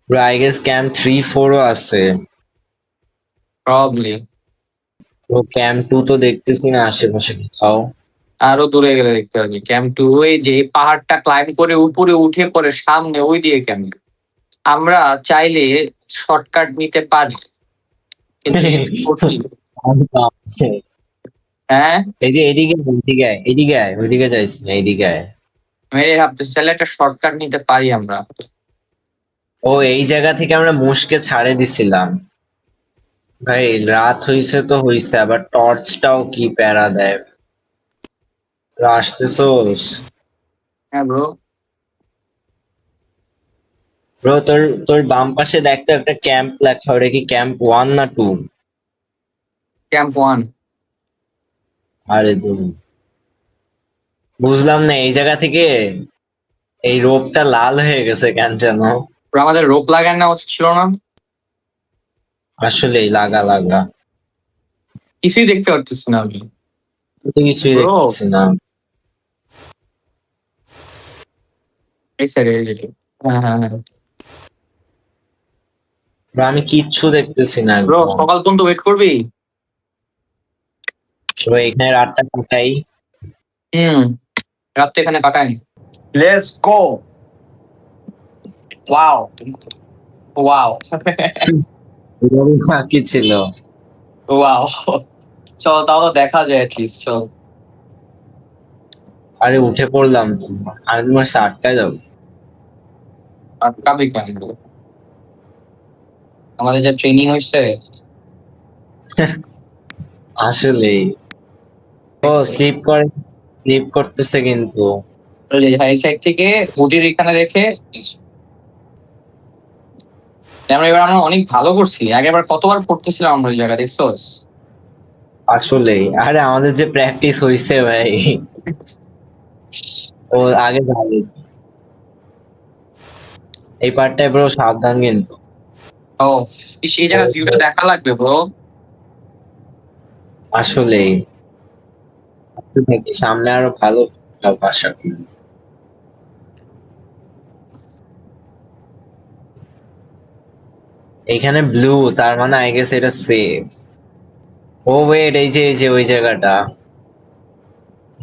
S1: ব্রো আই গেস ক্যাম্প 3-4ও আছে।
S2: প্রবাবলি
S1: তো ক্যাম্প 2 তো দেখতেছি না আশেপাশে কোথাও।
S2: আরো দূরে গেলে দেখতে পারবি ক্যাম্প টু। ওই যে এই পাহাড়টা ক্লাইম্ব করে উপরে উঠে পরে সামনে ওই দিয়ে ক্যাম্প। আমরা চাইলে শর্টকাট নিতে পারি, কিন্তু miss করছি। হ্যাঁ,
S1: এই যে এদিকে এদিকে আয়, এদিকে আয়, ওইদিকে যাইস না, এদিকে আয়।
S2: মেরে ভাবতেছি চাইলে একটা শর্টকাট নিতে পারি আমরা।
S1: ও এই জায়গা থেকে আমরা মুশকে ছাড়ে দিছিলাম। ভাই রাত হইছে তো হইছে, আবার টর্চটাও কি প্যারা দেয়। তোরা আসতেছোস?
S2: হ্যাঁ ব্রো।
S1: ব্রো তোর তোর বাম পাশে দেখতো একটা ক্যাম্প লেখা, ওটা কি ক্যাম্প 1 না 2?
S2: Camp one.
S1: আরে দূর, বুঝলাম না এই জায়গা থেকে এই রোপটা লাল হয়ে গেছে কেন যেন।
S2: আমাদের রোপ লাগায় না উচিত ছিল না?
S1: আসলেই লাগা লাগা,
S2: কিছুই দেখতে পারতেছি না আমি
S1: আমি তো কিছুই
S2: ব্রো।
S1: দেখতেছি না।
S2: এই স্যার, হ্যাঁ হ্যাঁ হ্যাঁ
S1: ব্রো আমি কিচ্ছু দেখতেছি না
S2: ব্রো,
S1: একদম।
S2: সকাল পর্যন্ত ওয়েট করবি?
S1: ব্রো এখানে রাতটা কাটাই।
S2: হুম, রাত্রে এখানে কাটাই। Let's go. ওয়াও, ওয়াও,
S1: এভাবেই বাকি ছিল।
S2: ওয়াও। চল তাও তো দেখা যায় অ্যাটলিস্ট, চল।
S1: আরে উঠে পড়লাম তো, আমি তোমার সাথে আটকায় যাবো।
S2: আটকাবি কেন bro? আমাদের যে ট্রেনিং হয়েছে।
S1: আসলেই। ও স্লিপ করে, স্লিপ করতেছে কিন্তু।
S2: হাই সাইড থেকে মুটির এখানে রেখে আমরা অনেক ভালো করছি। আগেরবার কতবার পড়তেছিলাম আমরা ওই জায়গা, দেখছোস?
S1: আসলেই, আরে আমাদের যে প্র্যাকটিস হইছে ভাই, ও আগে ভালো। এই পার্টটায় পুরো সাবধান কিন্তু।
S2: ও এই জায়গার ভিউটা দেখা লাগবে ব্রো।
S1: আসলেই, সামনে আরো ভালো আশা করি। এখানে ব্লু, তার মানে আই গেস এটা সেফ। ও ওয়েট, এই যে ওই জায়গাটা।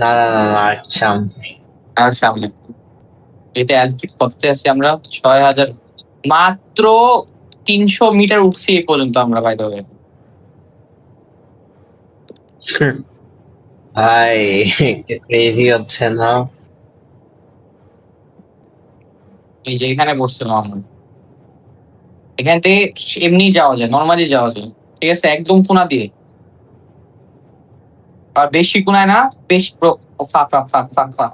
S1: না না না না, আর সামনে।
S2: আর সামনে এটা অ্যালটিটিউড করতে আছি আমরা 6,000, মাত্র 300 মিটার উঠছি এই পর্যন্ত আমরা, বাই দ্য ওয়ে।
S1: ভাই ক্রেজি হচ্ছে না?
S2: এই যে এখানে বসছিলাম আমরা, এখান থেকে এমনি যাওয়া যায়, নর্মালি যাওয়া যায়। ঠিক আছে, একদম কোনা দিয়ে। আর বেশি কোনায় না, বেশি ফাঁক ফাঁক ফাঁক ফাঁক ফাঁক।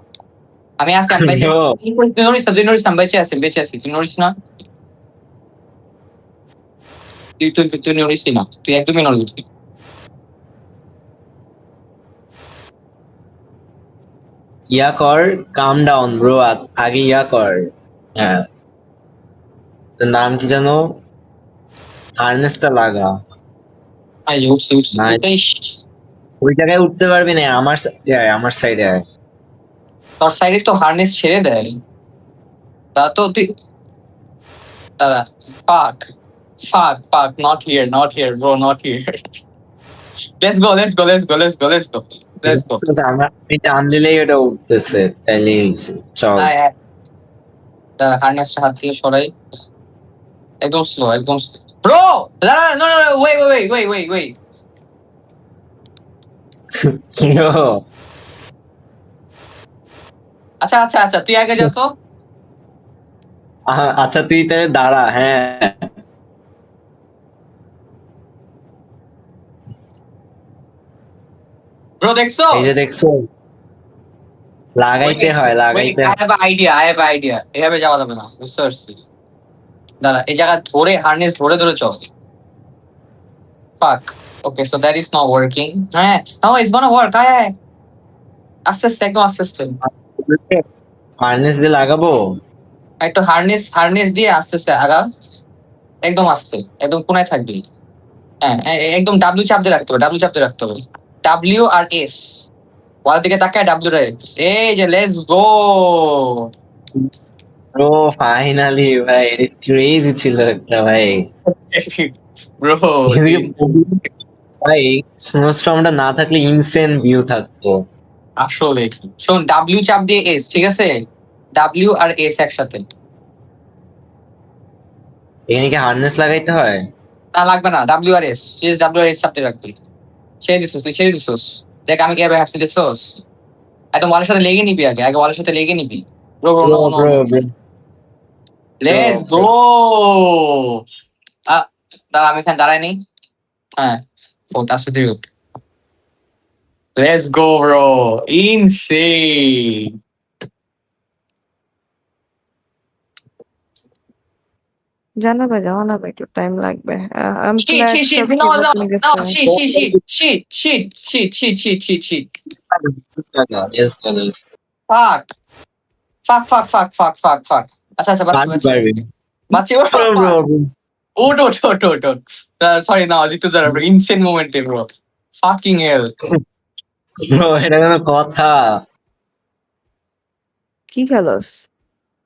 S2: আমি আছি, আমি বেঁচে আছি।
S1: Bro,
S2: তুই নড়িস না, তুই নড়িস না, আমি বেঁচে আছি, বেঁচে আছি, তুই নড়িস না। তুই নড়িস না, তুই একদমই নড়িস না।
S1: ইয়া কর, কাম ডাউন ব্রো, আগে ইয়া কর। হ্যাঁ, তোর নাম কি জানো? হার্নেসটা লাগা।
S2: এই যে উঠছি উঠছি
S1: না,
S2: ইস,
S1: ওই জায়গায় উঠতে পারবি না, আমার সাইডে আয়, আমার সাইডে আয়।
S2: তোর সাইডে তো হার্নেস ছেড়ে দেয়। তা তো তুই, দাঁড়া। ফাক, ফাক ফাক, not here, not here bro, not here. Let's go, let's go, let's go, let's go, let's go, let's go.
S1: আমি টান দিলেই ওটা উঠতেছে, তাইলেই হইছে। চল।
S2: আয় আয়, দাঁড়া, হার্নেসটা হাত থেকে সরাই। একদম স্লো, একদম ব্রো। দাঁড়া, no no, wait wait wait wait wait.
S1: Bro,
S2: আচ্ছা আচ্ছা আচ্ছা, তুই আগে যা তো।
S1: আচ্ছা তুই তাহলে দাঁড়া, হ্যাঁ।
S2: ব্রো ব্রো দেখছো?
S1: এই যে দেখছো, লাগাইতে হয়, লাগাইতে
S2: আই
S1: হয়।
S2: হ্যাভ আইডিয়া এভাবে যাওয়া যাবে না, বুঝতে পারছি। দাঁড়া, এই জায়গা ধরে হার্নেস ধরে ধরে চল। Fuck. Okay, so that is not working. হ্যাঁ, নো ইটস গোনা ওয়ার্ক। হ্যাঁ, আস্তে আস্তে, একদম আস্তে আস্তে।
S1: হার্নেস দিয়ে লাগাবো।
S2: একটু হার্নেস দিয়ে আস্তে আস্তে আগা, একদম আস্তে, একদম কোনায় থাকবি। হ্যাঁ, একদম ডাব্লিউ চাপ দিয়ে রাখতে হবে, ডাব্লিউ চাপ দিয়ে রাখতে হবে। ডাব্লিউ আর এস, ওয়াল দিকে তাকায় ডাব্লিউ রে। এই যে লেটস গো।
S1: ও ফাইনালি ভাই, এটা ক্রেজি ছিল একটা ভাই।
S2: ব্রো,
S1: এদিকে ভাই স্নোস্টর্মটা না থাকলে ইনসেন ভিউ থাকতো।
S2: আসলে শোন, ডাব্লিউ চাপ দিয়ে এস, ঠিক আছে? ডাব্লিউ আর এস একসাথে।
S1: এখানে কি হার্নেস লাগাইতে হয়?
S2: না, লাগবে না, W R S, W R S চাপ দিয়ে রাখবি। ছেড়ে দিছিস, তুই ছেড়ে দিছিস। দেখ আমি কিভাবে হাঁটছি, দেখছোস? একদম ওয়ালের সাথে লেগে নিবি, আগে আগে ওয়ালের সাথে লেগে নিবি। Bro bro, no no
S1: bro
S2: no,
S1: bro
S2: let's go. দাঁড়া, আমি এখানে দাঁড়াই নেই। হ্যাঁ, ওটা আসতে দিবি। Let's go bro, insane.
S4: জানাবে একটু টাইম লাগবে। I am
S2: Shit,
S4: glad
S2: shit, shit,
S4: সব
S2: no,
S4: ঠিক
S2: no,
S4: মতন
S2: no,
S4: গেছে।
S2: shit, shit, shit, shit, shit, shit, shit, shit, shit, shit.
S1: Yes, brothers.
S2: Fuck, fuck. আচ্ছা আচ্ছা, বাচ্চি
S1: পারবি
S2: বাচ্চি
S1: পারবি।
S2: বাচ্চি, ও
S1: ব্রো ব্রো
S2: fuck. ওট। সরি না, একটু দাঁড়া, ইনসেন মোমেন্টে ব্রো। ফাকিং হেল।
S1: ব্রো, এটা কোনো কথা?
S4: কি খেলোস?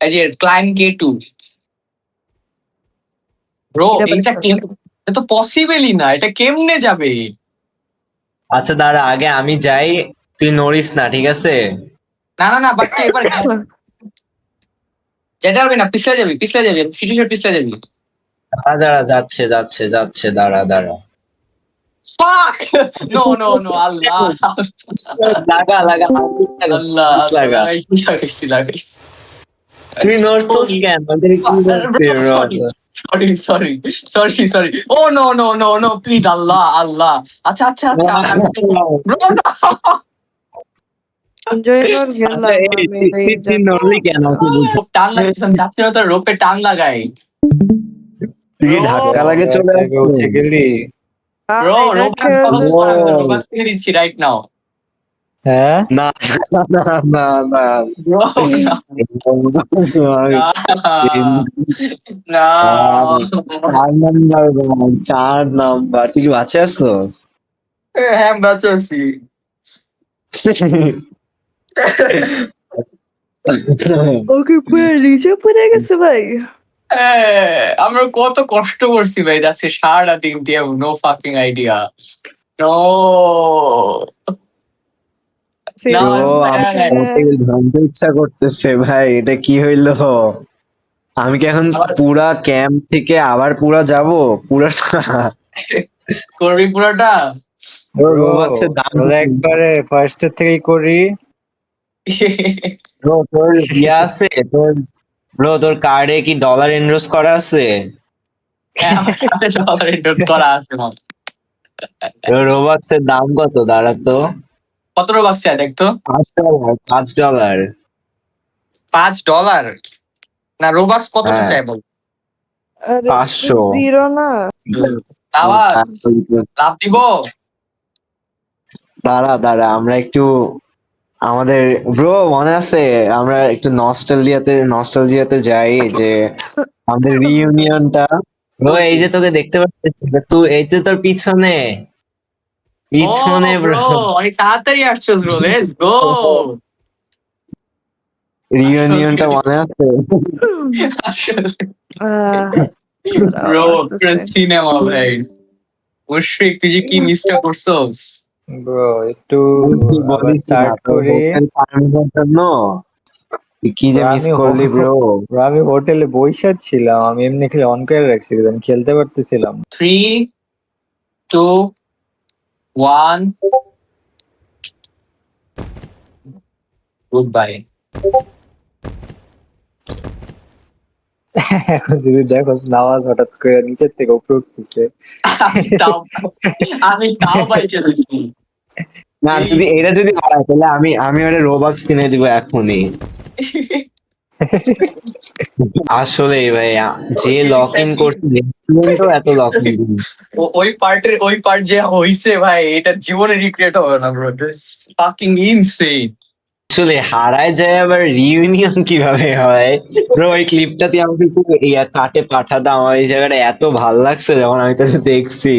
S2: এই যে ক্লাইম K2 ব্রো,
S4: এটা বের
S2: এইটা
S4: কর।
S2: এটা তো পসিবলই না, এটা কেমনে যাবে?
S1: আচ্ছা দাঁড়া, আগে আমি যাই, তুই নড়িস না, ঠিক আছে?
S2: না, বাচ্চা এবার যেতে পারবি না, পিছলে যাবি, সিটুয়েশন পিছলে যাবি।
S1: দাঁড়া দাঁড়া, যাচ্ছে, দাঁড়া দাঁড়া।
S2: ফাক। নো, আল্লাহ,
S1: লাগা লাগা, হার্নেস লাগা,
S2: আল্লাহ,
S1: হার্নেস লাগা।
S2: লাগাইছি।
S1: তুই নড়ছস কেন? তোদের কি বলছে bro?
S2: Sorry. Oh no, please, আল্লাহ। আচ্ছা, ব্রো,
S4: এনজয় কর,
S1: আচ্ছা
S4: গেলাম
S1: এই
S4: আমি
S1: তুই নড়লি কেন? তুই বুঝা।
S2: টান লাগছে, আমি যাচ্ছি না তো, রোপে টান লাগাই।
S1: তুই কি ধাক্কা লাগে চলে
S3: থেকে
S1: আসছিস?
S3: উঠে গেলি?
S2: ব্রো,
S4: এটা
S2: রোবাক্স
S4: ছেড়ে
S2: খরচ
S4: দে।
S2: কর, আমি রোবাক্স ছেড়ে দিচ্ছি রাইট নাও।
S3: হ্যাঁ,
S1: না না না না।
S2: ব্রো, না, না।
S1: 4 নাম্বার, 4 নাম্বার, তুই কি বাঁচে আসছিস?
S2: হ্যাঁ, বাঁচা আছি।
S4: ওকে পুরো নিচে পড়ে গেছে ভাই।
S2: আমরা কত কষ্ট করছি ভাই, আজকে সারাটা দিন দিয়ে, no fucking idea. No,
S4: Seriously,
S1: bro, আমার
S2: না,
S1: হোটেল ভাঙতে ইচ্ছা করতেছে ভাই, এটা কি হইলো? আমি কি এখন
S2: আবার
S1: পুরা ক্যাম্প থেকে আবার পুরা যাব? পুরাটা
S2: করবি পুরোটা?
S3: ব্রো,
S1: রোবাক্সের দাম
S3: তাহলে একবারে ফার্স্টের থেকেই করি।
S1: ব্রো, তোর ইয়ে আছে তোর? ব্রো, তোর কার্ডে কি ডলার এনরোস করা আছে?
S2: হ্যাঁ, আমার সাথে ডলার ইনভেস্ট করা আছে আমার।
S1: রোবাক্সের দাম কত দাঁড়া তো?
S2: কত রোবাক্স চাই দেখতো?
S1: $5, $5।
S2: $5? না, রোবাক্স কতটা
S1: হ্যাঁ,
S2: চাই বল।
S4: আরে
S1: 500।
S4: জিরো না।
S2: আওয়াজ লাভ দিব।
S1: দাঁড়া দাঁড়া, আমরা একটু আমাদের ব্রো মনে আছে, আমরা একটু নস্টালজিয়াতে যাই, যে আমাদের রিইউনিয়নটা। ব্রো, এই যে তোকে দেখতে পাচ্ছি, তুই এই যে তোর পিছনে
S2: ও
S1: পিছনে ব্রো।
S2: ব্রো, অনেক তাড়াতাড়ি আসছো ব্রো, লেটস গো।
S1: রিইউনিয়নটা মনে আছে?
S2: ব্রো,
S4: আসতেছে।
S2: সিনেমা ভাই। মুশফিক, তুই যে কি মিসটা করছস।
S3: ব্রো, একটু
S1: তুই
S3: আবার
S1: বলিস না,
S3: স্টার্ট
S1: তোর
S3: করি।
S1: হোটেল পারমিশনের জন্য তুই কি যে
S3: ব্রো,
S1: মিস করলি ব্রো।
S3: আমি হোটেলে বইসা ছিলাম, আমি এমনি খেলে অন করে রাখছি, আমি খেলতে পারতেছিলাম না।
S2: 3, 2, 1, গুড বাই।
S3: এখন যদি দেখো নামাজ হঠাৎ করে নিচের থেকে উপরে উঠতেছে।
S2: আমি তাও আমি তাও বাই চলেছি।
S1: না যদি এটা যদি হারায় তাহলে আমি ওরে রোবাক্স কিনে দিব এখনই। আসলে ভাই যে লক ইন করছে রেস্টুরেন্টও এত লক ইন।
S2: ওই পার্ট যে হইছে ভাই, এটা জীবনে রিক্রিয়েট হবে না ব্রো, দিস ফাকিং ইনসেন।
S1: আসলে হারায় যায় আবার রিইউনিয়ন কিভাবে হয় ব্রো? ওই ক্লিপটা তুই আমাকে একটু কাটে পাঠাতাম, আমার এই জায়গাটা এত ভাল লাগছে যখন আমি তোকে দেখছি।